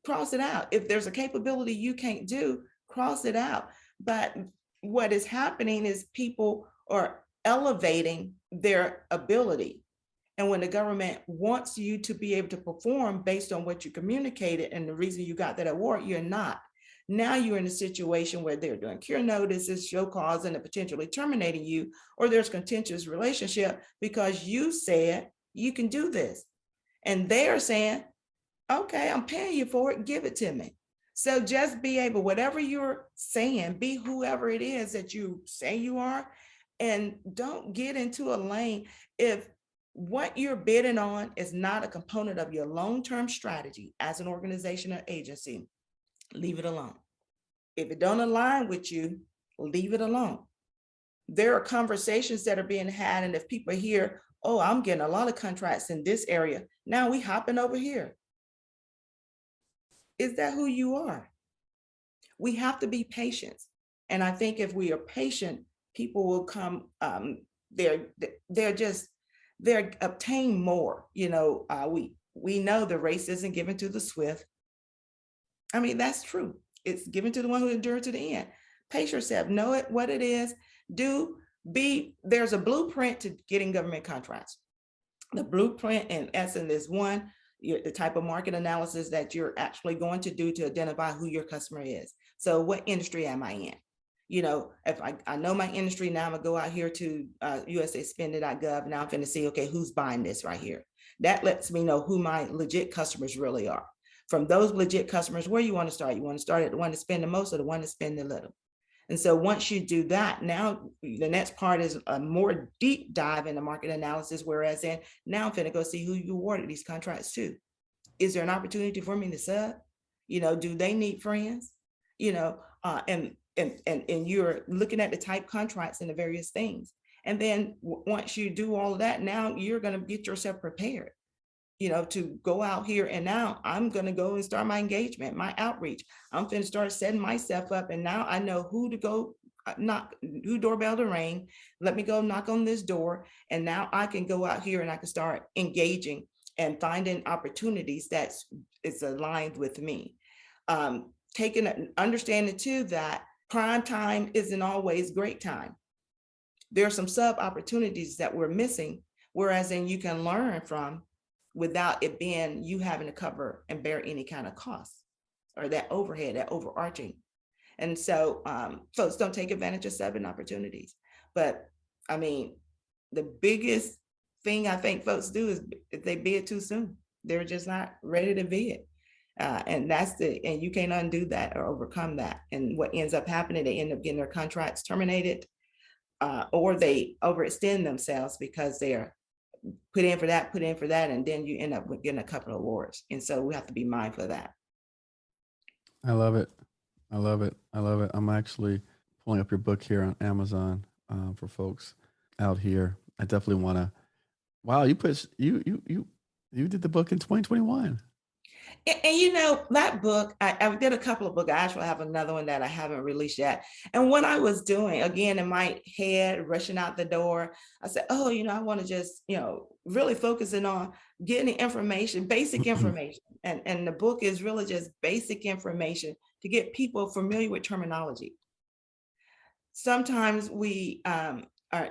[SPEAKER 3] cross it out. If there's a capability you can't do, cross it out. But what is happening is people are elevating their ability. And when the government wants you to be able to perform based on what you communicated and the reason you got that award, you're not. Now you're in a situation where they're doing cure notices, show cause, and potentially terminating you, or there's contentious relationship because you said you can do this. And they're saying, okay, I'm paying you for it, give it to me. So just be able, whatever you're saying, be whoever it is that you say you are, and don't get into a lane. If what you're bidding on is not a component of your long-term strategy as an organization or agency, leave it alone. If it don't align with you, leave it alone. There are conversations that are being had, and if people hear, oh, I'm getting a lot of contracts in this area, now we hopping over here. Is that who you are? We have to be patient. And I think if we are patient, people will come, they're obtain more. You know, we know the race isn't given to the swift. I mean, that's true. It's given to the one who endured to the end. Pace yourself, know it, what it is, there's a blueprint to getting government contracts. The blueprint in essence is one, the type of market analysis that you're actually going to do to identify who your customer is. So what industry am I in? You know, if I know my industry, now I'm gonna go out here to USAspending.gov. Now I'm gonna see, okay, who's buying this right here? That lets me know who my legit customers really are. From those legit customers, where you want to start? You want to start at the one to spend the most or the one to spend the little? And so once you do that, now the next part is a more deep dive into market analysis, whereas now I'm gonna go see who you awarded these contracts to. Is there an opportunity for me to sub? You know, do they need friends? You know, and you're looking at the type contracts and the various things. And then once you do all of that, now you're gonna get yourself prepared, you know, to go out here. And now I'm going to go and start my engagement, my outreach. I'm going to start setting myself up. And now I know who to go knock, who doorbell to ring. Let me go knock on this door. And now I can go out here and I can start engaging and finding opportunities that's aligned with me. Understanding too that prime time isn't always great time. There are some sub opportunities that we're missing, whereas then you can learn from without it being you having to cover and bear any kind of costs or that overhead, that overarching. And so folks don't take advantage of subbing opportunities. But I mean, the biggest thing I think folks do is if they bid too soon. They're just not ready to bid. And and you can't undo that or overcome that. And what ends up happening, they end up getting their contracts terminated, or they overextend themselves because they're put in for that, and then you end up with getting a couple of awards. And so we have to be mindful of that.
[SPEAKER 2] I love it. I'm actually pulling up your book here on Amazon for folks out here. I definitely want to. Wow, you did the book in 2021.
[SPEAKER 3] And you know, that book, I did a couple of books. I actually have another one that I haven't released yet. And what I was doing, again, in my head, rushing out the door, I said, oh, you know, I want to just, you know, really focusing on getting information, basic information. And the book is really just basic information to get people familiar with terminology. Sometimes we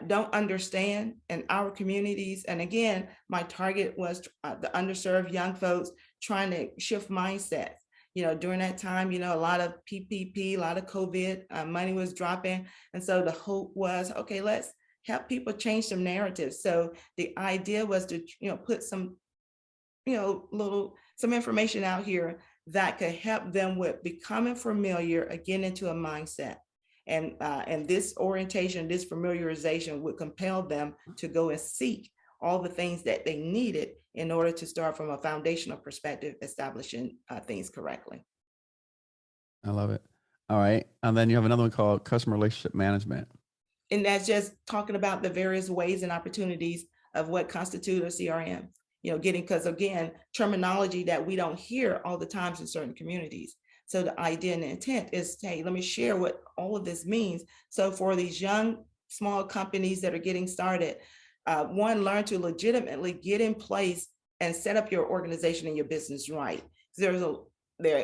[SPEAKER 3] don't understand in our communities. And again, my target was the underserved young folks, trying to shift mindsets. During that time, a lot of PPP, a lot of COVID money was dropping. And so the hope was, okay, let's help people change some narratives. So the idea was to, put some, some information out here that could help them with becoming familiar, again, into a mindset. And this orientation, this familiarization would compel them to go and seek all the things that they needed in order to start from a foundational perspective, establishing things correctly.
[SPEAKER 2] I love it. All right. And then you have another one called customer relationship management.
[SPEAKER 3] And that's just talking about the various ways and opportunities of what constitute a CRM, because again, terminology that we don't hear all the times in certain communities. So the idea and the intent is, hey, let me share what all of this means. So for these young, small companies that are getting started, one, learn to legitimately get in place and set up your organization and your business right. There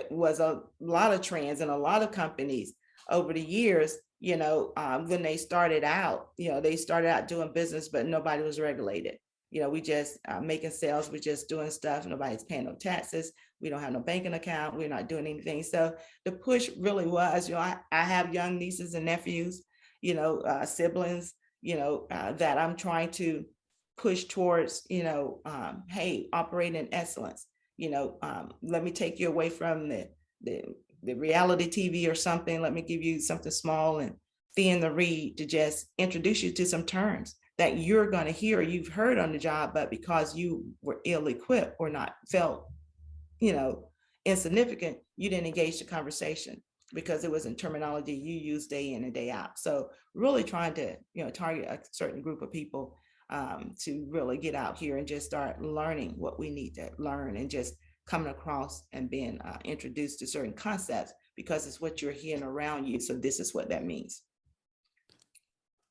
[SPEAKER 3] was a lot of trends and a lot of companies over the years, when they started out, they started out doing business, but nobody was regulated. We just making sales, we're just doing stuff. Nobody's paying no taxes. We don't have no banking account. We're not doing anything. So the push really was, I have young nieces and nephews, siblings, that I'm trying to push towards, hey, operate in excellence. Let me take you away from the reality TV or something. Let me give you something small and thin to read to just introduce you to some terms that you're going to hear, you've heard on the job, but because you were ill-equipped or not felt, insignificant, you didn't engage the conversation because it wasn't terminology you use day in and day out. So really trying to, target a certain group of people to really get out here and just start learning what we need to learn and just coming across and being introduced to certain concepts because it's what you're hearing around you. So this is what that means.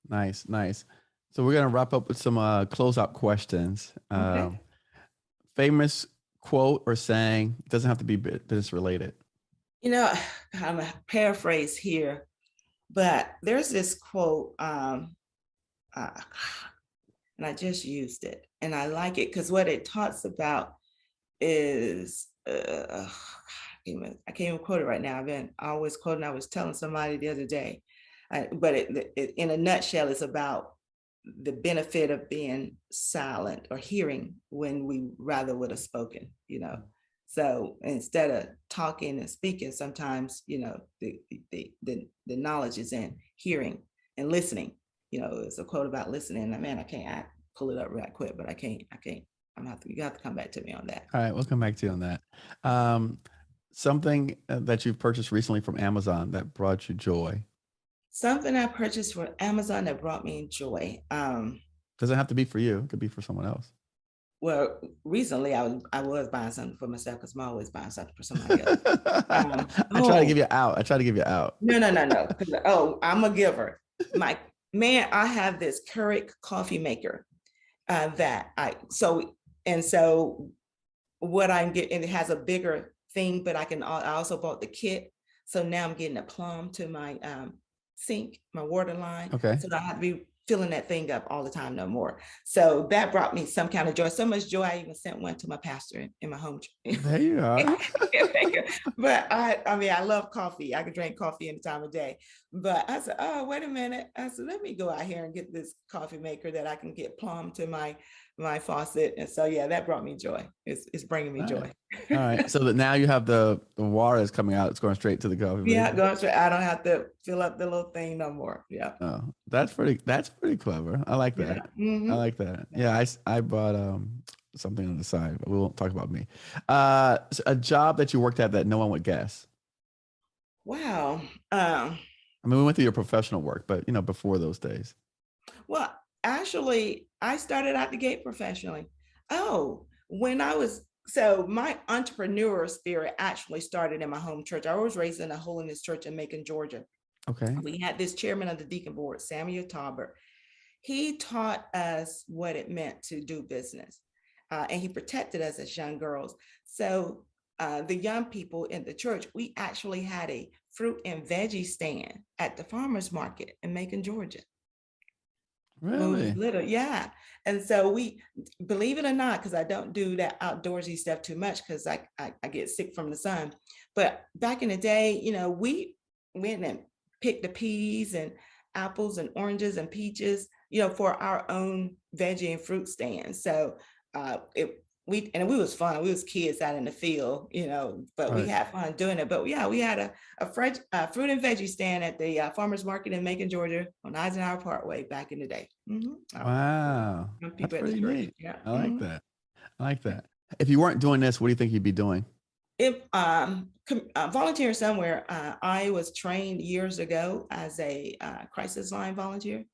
[SPEAKER 2] Nice, nice. So we're going to wrap up with some closeout questions.
[SPEAKER 3] Okay.
[SPEAKER 2] Famous quote or saying, it doesn't have to be business related.
[SPEAKER 3] I'm a paraphrase here, but there's this quote, and I just used it, and I like it because what it talks about is, I can't even quote it right now. I've been always quoting. I was telling somebody the other day, but it in a nutshell, it's about the benefit of being silent or hearing when we rather would have spoken, So instead of talking and speaking, sometimes, the knowledge is in hearing and listening. It's a quote about listening. Man, I pull it up right quick, but I can't. You have to come back to me on that.
[SPEAKER 2] All right, we'll come back to you on that. Something that you've purchased recently from Amazon that brought you joy.
[SPEAKER 3] Something I purchased from Amazon that brought me joy.
[SPEAKER 2] Doesn't have to be for you. It could be for someone else.
[SPEAKER 3] Well, recently I was buying something for myself because I'm always buying something for somebody else.
[SPEAKER 2] I try to give you out.
[SPEAKER 3] No. Oh, I'm a giver. I have this Keurig coffee maker so what I'm getting, it has a bigger thing, but I also bought the kit. So now I'm getting a plumb to my sink, my water line.
[SPEAKER 2] Okay.
[SPEAKER 3] So I don't have to be filling that thing up all the time no more. So that brought me some kind of joy. So much joy, I even sent one to my pastor in my home church.
[SPEAKER 2] There you are.
[SPEAKER 3] But I love coffee. I could drink coffee any time of day. But I said, oh, wait a minute. I said, let me go out here and get this coffee maker that I can get plumbed to my faucet. And so, yeah, that brought me joy. It's bringing me joy.
[SPEAKER 2] All right. So that now you have the water that's coming out. It's going straight to the coffee.
[SPEAKER 3] Yeah, going straight. I don't have to fill up the little thing no more. Yeah.
[SPEAKER 2] Oh, that's pretty clever. I like that.
[SPEAKER 3] Yeah. Mm-hmm.
[SPEAKER 2] I like that. Yeah. I bought something on the side, but we won't talk about me. A job that you worked at that no one would guess.
[SPEAKER 3] Wow.
[SPEAKER 2] We went through your professional work, but before those days.
[SPEAKER 3] Well, actually, I started out the gate professionally. Oh, so my entrepreneur spirit actually started in my home church. I was raised in a holiness church in Macon, Georgia.
[SPEAKER 2] Okay.
[SPEAKER 3] We had this chairman of the deacon board, Samuel Talbert. He taught us what it meant to do business, and he protected us as young girls. So the young people in the church, we actually had a fruit and veggie stand at the farmer's market in Macon, Georgia.
[SPEAKER 2] Really?
[SPEAKER 3] Little, yeah. And so we, believe it or not, because I don't do that outdoorsy stuff too much because I get sick from the sun. But back in the day, we went and picked the peas and apples and oranges and peaches, for our own veggie and fruit stands. So we was fun. We was kids out in the field, but we had fun doing it. But yeah, we had a fresh fruit and veggie stand at the farmers market in Macon, Georgia, on Eisenhower Parkway back in the day.
[SPEAKER 2] Wow, that's pretty neat.
[SPEAKER 3] Yeah,
[SPEAKER 2] I like that. I like that. If you weren't doing this, what do you think you'd be doing?
[SPEAKER 3] If volunteer somewhere, I was trained years ago as a crisis line volunteer.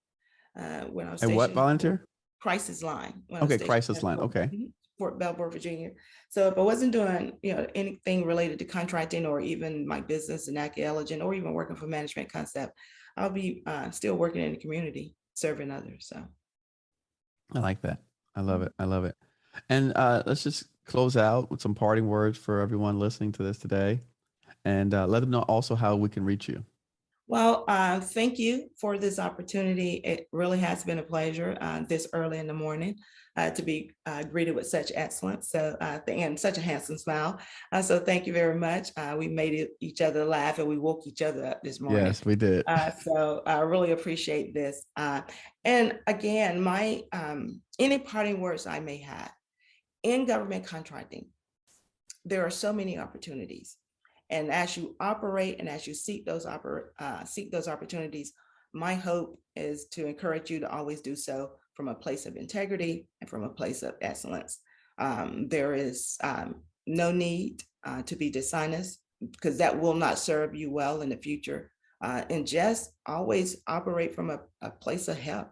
[SPEAKER 3] When I was
[SPEAKER 2] And what volunteer?
[SPEAKER 3] Crisis line.
[SPEAKER 2] Okay, crisis line. Okay.
[SPEAKER 3] Fort Belvoir, Virginia. So if I wasn't doing, anything related to contracting or even my business in Acu-Elligent or even working for Management Concept, I'll be still working in the community, serving others. So
[SPEAKER 2] I like that. I love it. I love it. And let's just close out with some parting words for everyone listening to this today, and let them know also how we can reach you.
[SPEAKER 3] Well, thank you for this opportunity. It really has been a pleasure this early in the morning to be greeted with such excellence. So, and such a handsome smile. So thank you very much. We made each other laugh and we woke each other up this morning.
[SPEAKER 2] Yes, we did.
[SPEAKER 3] So I really appreciate this. And again, my any parting words I may have in government contracting, there are so many opportunities. And as you operate and as you seek those opportunities, my hope is to encourage you to always do so from a place of integrity and from a place of excellence. There is no need to be dishonest because that will not serve you well in the future. And just always operate from a place of help.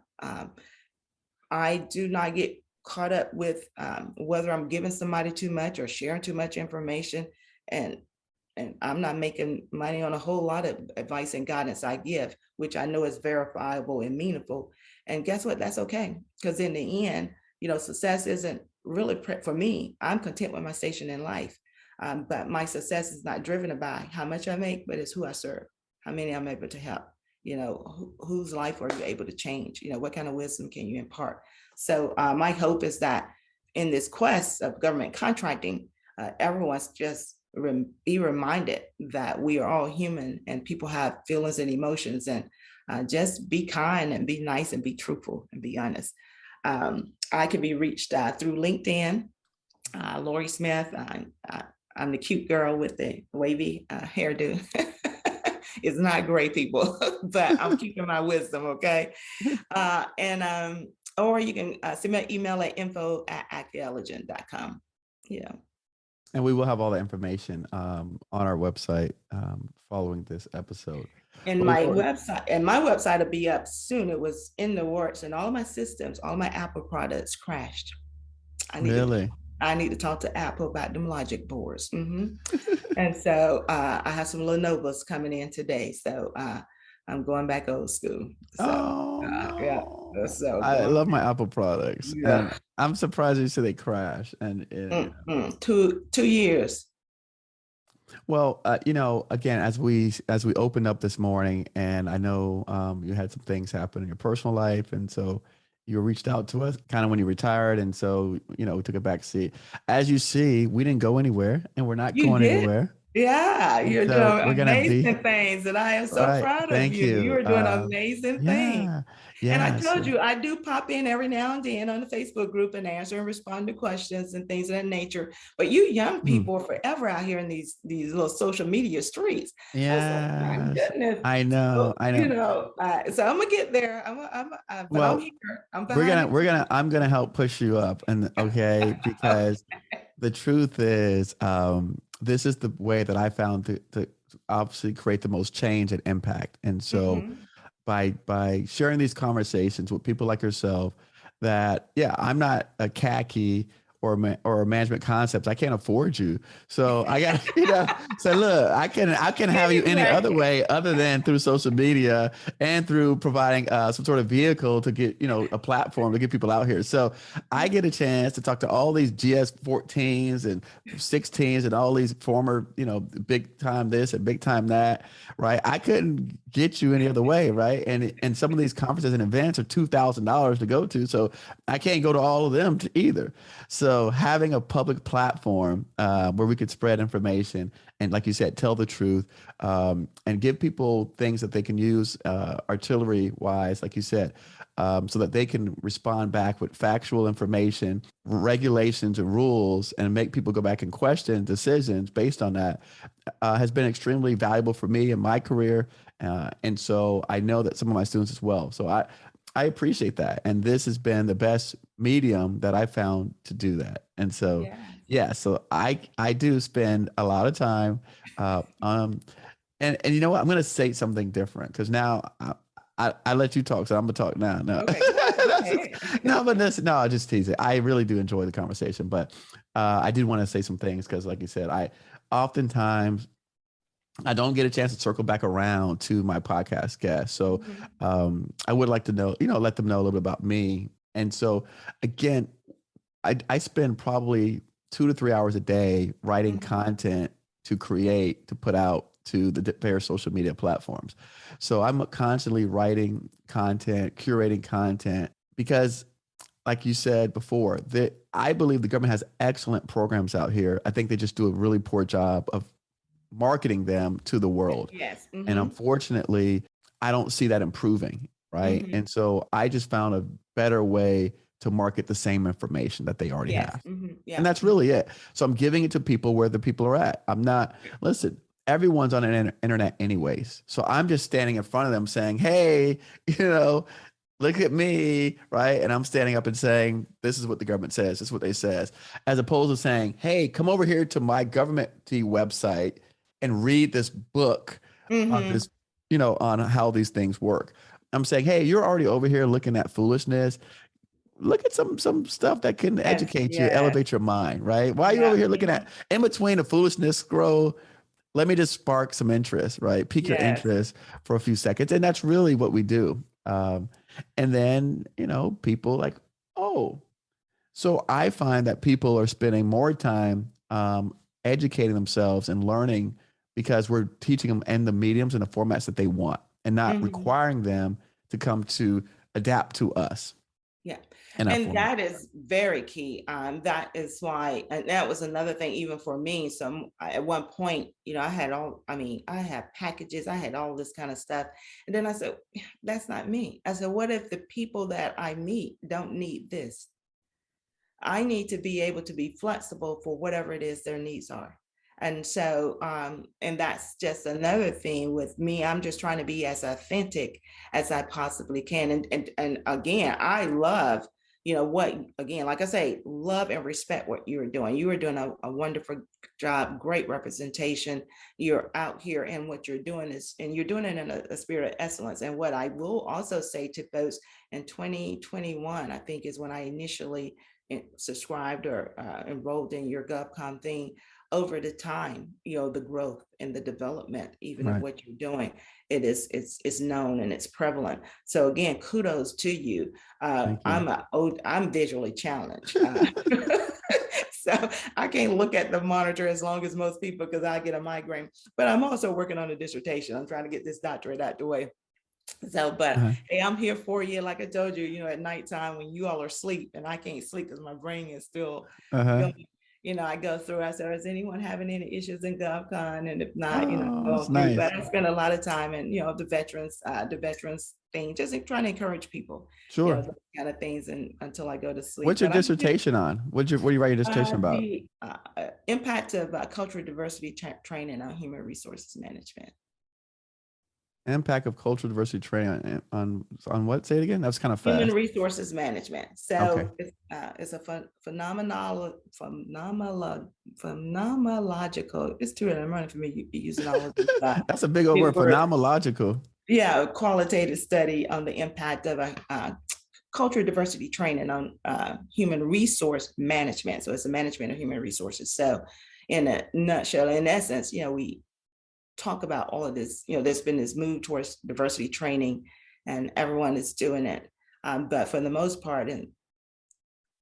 [SPEAKER 3] I do not get caught up with whether I'm giving somebody too much or sharing too much information. And I'm not making money on a whole lot of advice and guidance I give, which I know is verifiable and meaningful. And guess what? That's okay. Because in the end, success isn't really for me. I'm content with my station in life. But my success is not driven by how much I make, but it's who I serve, how many I'm able to help, whose life are you able to change? What kind of wisdom can you impart? So my hope is that in this quest of government contracting, everyone's just be reminded that we are all human and people have feelings and emotions, and just be kind and be nice and be truthful and be honest. I can be reached through LinkedIn, Lori Smith. I'm the cute girl with the wavy hairdo. It's not great, people, but I'm keeping my wisdom, okay? Or you can send me an email at info@acu-elligent.com.
[SPEAKER 2] And we will have all the information on our website following this episode.
[SPEAKER 3] And my website will be up soon. It was in the works, and all of my systems, all of my Apple products crashed. I need to talk to Apple about them logic boards. And so I have some Lenovo's coming in today. So I'm going back old school. So, yeah. So
[SPEAKER 2] I love my Apple products. Yeah. And I'm surprised you said they crash. And
[SPEAKER 3] 2 years.
[SPEAKER 2] Well, again, as we opened up this morning, and I know you had some things happen in your personal life, and so you reached out to us kind of when you retired, and so we took a back seat. As you see, we didn't go anywhere, and we're not going anywhere.
[SPEAKER 3] Yeah, you're doing amazing things, and I am so proud of you. You are doing amazing things. And I told you, I do pop in every now and then on the Facebook group and answer and respond to questions and things of that nature. But you young people are forever out here in these little social media streets.
[SPEAKER 2] Yeah,
[SPEAKER 3] my goodness.
[SPEAKER 2] I know.
[SPEAKER 3] So I'm gonna get there. I'm here.
[SPEAKER 2] I'm gonna help push you up, and because the truth is, this is the way that I found to obviously create the most change and impact. And so by sharing these conversations with people like yourself, that, I'm not a CACI or management concepts. I can't afford you. So I got, say, look, I can have you any other way other than through social media and through providing some sort of vehicle to get, a platform to get people out here. So I get a chance to talk to all these GS 14s and 16s and all these former, big time this and big time that, right? I couldn't get you any other way, right? And some of these conferences and events are $2,000 to go to. So I can't go to all of them either. So having a public platform where we could spread information and, like you said, tell the truth and give people things that they can use artillery wise, like you said, so that they can respond back with factual information, regulations and rules, and make people go back and question decisions based on that has been extremely valuable for me in my career. And so I know that some of my students as well. So I appreciate that. And this has been the best medium that I found to do that. And so, so I do spend a lot of time and you know what, I'm going to say something different because now I let you talk, so I'm gonna talk now. No, okay. I'll just tease it. I really do enjoy the conversation, but I did want to say some things because, like you said, I oftentimes I don't get a chance to circle back around to my podcast guests. So I would like to know, let them know a little bit about me. And so again, I spend probably 2 to 3 hours a day writing content to create, to put out to the various social media platforms. So I'm constantly writing content, curating content, because like you said before, I believe the government has excellent programs out here. I think they just do a really poor job of marketing them to the world.
[SPEAKER 3] Yes.
[SPEAKER 2] And unfortunately, I don't see that improving, right? And so I just found a better way to market the same information that they already have. And that's really it. So I'm giving it to people where the people are at. I'm not, listen, everyone's on an internet anyways. So I'm just standing in front of them saying, hey, look at me, right? And I'm standing up and saying, this is what the government says. This is what they says, as opposed to saying, hey, come over here to my government website and read this book on this, on how these things work. I'm saying, hey, you're already over here looking at foolishness. Look at some stuff that can educate you, elevate your mind, right? Why are you over here looking at in between the foolishness scroll? Let me just spark some interest, right? Pique your interest for a few seconds. And that's really what we do. And then, people like, oh, so I find that people are spending more time educating themselves and learning because we're teaching them in the mediums and the formats that they want and not requiring them to come to adapt to us.
[SPEAKER 3] Yeah. And that is very key. That is why, and that was another thing, even for me. So at one point, I had packages, I had all this kind of stuff. And then I said, that's not me. I said, what if the people that I meet don't need this? I need to be able to be flexible for whatever it is their needs are. And so, and that's just another thing with me. I'm just trying to be as authentic as I possibly can. And again, I love, like I say, love and respect what you're doing. You are doing a wonderful job, great representation. You're out here, and what you're doing and you're doing it in a spirit of excellence. And what I will also say to folks, in 2021, I think is when I initially subscribed or enrolled in your Govcon thing. Over the time, the growth and the development, even of what you're doing, it's known and it's prevalent. So again, kudos to you. I'm visually challenged. So I can't look at the monitor as long as most people because I get a migraine, but I'm also working on a dissertation. I'm trying to get this doctorate out the way. So, but hey, I'm here for you. Like I told you, at nighttime when you all are asleep and I can't sleep because my brain is still going. I go through, I said, is anyone having any issues in Govcon? And if not, nice. But I spend a lot of time in, the veterans thing, just trying to encourage people.
[SPEAKER 2] Sure.
[SPEAKER 3] Those kind of things until I go to sleep.
[SPEAKER 2] What's your dissertation on? What are you writing your dissertation about?
[SPEAKER 3] The impact of cultural diversity training on human resources management.
[SPEAKER 2] Impact of cultural diversity training on what? Say it again. That's kind of fast.
[SPEAKER 3] Human resources management. So it's a phenomenological. It's true. I'm running for me using all of this.
[SPEAKER 2] That's a big old word. Phenomenological.
[SPEAKER 3] Yeah, qualitative study on the impact of cultural diversity training on human resource management. So it's the management of human resources. So in a nutshell, in essence, we talk about all of this. There's been this move towards diversity training, and everyone is doing it. But for the most part, and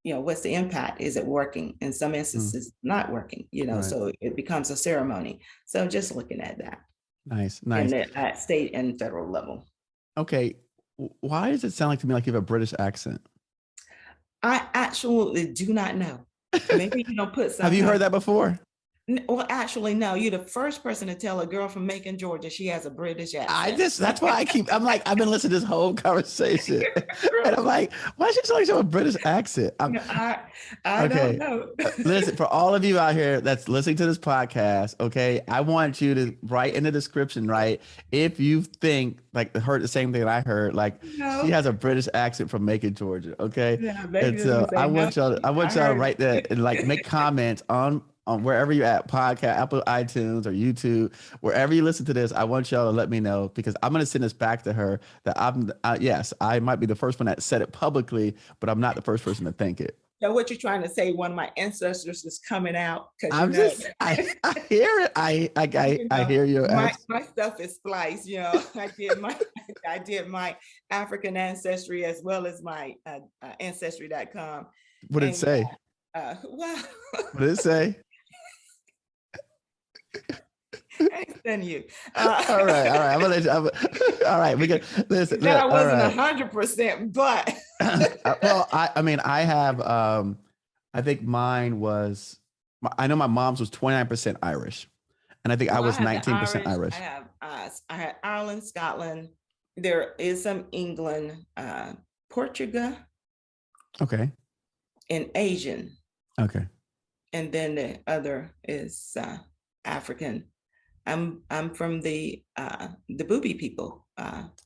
[SPEAKER 3] what's the impact? Is it working? In some instances, not working. Right. So it becomes a ceremony. So just looking at that.
[SPEAKER 2] Nice.
[SPEAKER 3] At state and federal level.
[SPEAKER 2] Okay, why does it sound like to me like you have a British accent?
[SPEAKER 3] I actually do not know. Maybe you don't put something.
[SPEAKER 2] Have you heard that before?
[SPEAKER 3] Well, actually, no. You're the first person to tell a girl from Macon, Georgia, she has a British accent.
[SPEAKER 2] That's why I'm like, I've been listening to this whole conversation. And I'm like, why does she sound like she have a British accent?
[SPEAKER 3] I don't know.
[SPEAKER 2] Listen, for all of you out here that's listening to this podcast, okay, I want you to write in the description, right? If you think like heard the same thing that I heard, like she has a British accent from Macon, Georgia, okay? Yeah, and so I want y'all to write that and like make comments on wherever you're at, podcast, Apple, iTunes, or YouTube, wherever you listen to this. I want y'all to let me know, because I'm going to send this back to her that yes, I might be the first one that said it publicly, but I'm not the first person to think it.
[SPEAKER 3] So what you're trying to say, one of my ancestors is coming out?
[SPEAKER 2] I hear it. I hear your
[SPEAKER 3] my stuff is spliced. I did my African ancestry as well as my ancestry.com.
[SPEAKER 2] What did it say?
[SPEAKER 3] Well,
[SPEAKER 2] what did it say?
[SPEAKER 3] Send you.
[SPEAKER 2] All right. I'm gonna let you. All right, we can listen.
[SPEAKER 3] That wasn't 100%, but
[SPEAKER 2] well, I have. I think mine was. I know my mom's was 29% Irish, and I think I was 19% Irish.
[SPEAKER 3] I had Ireland, Scotland. There is some England, Portugal.
[SPEAKER 2] Okay.
[SPEAKER 3] And Asian.
[SPEAKER 2] Okay.
[SPEAKER 3] And then the other is African. I'm from the Booby people.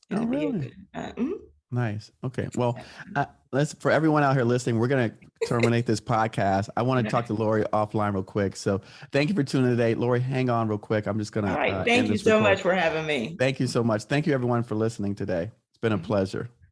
[SPEAKER 2] Really? Nice. Okay. Well, for everyone out here listening, we're going to terminate this podcast. I want to talk to Lori offline real quick. So thank you for tuning in today. Lori, hang on real quick. I'm just going to.
[SPEAKER 3] All right. Thank you so much for having me.
[SPEAKER 2] Thank you so much. Thank you everyone for listening today. It's been a pleasure.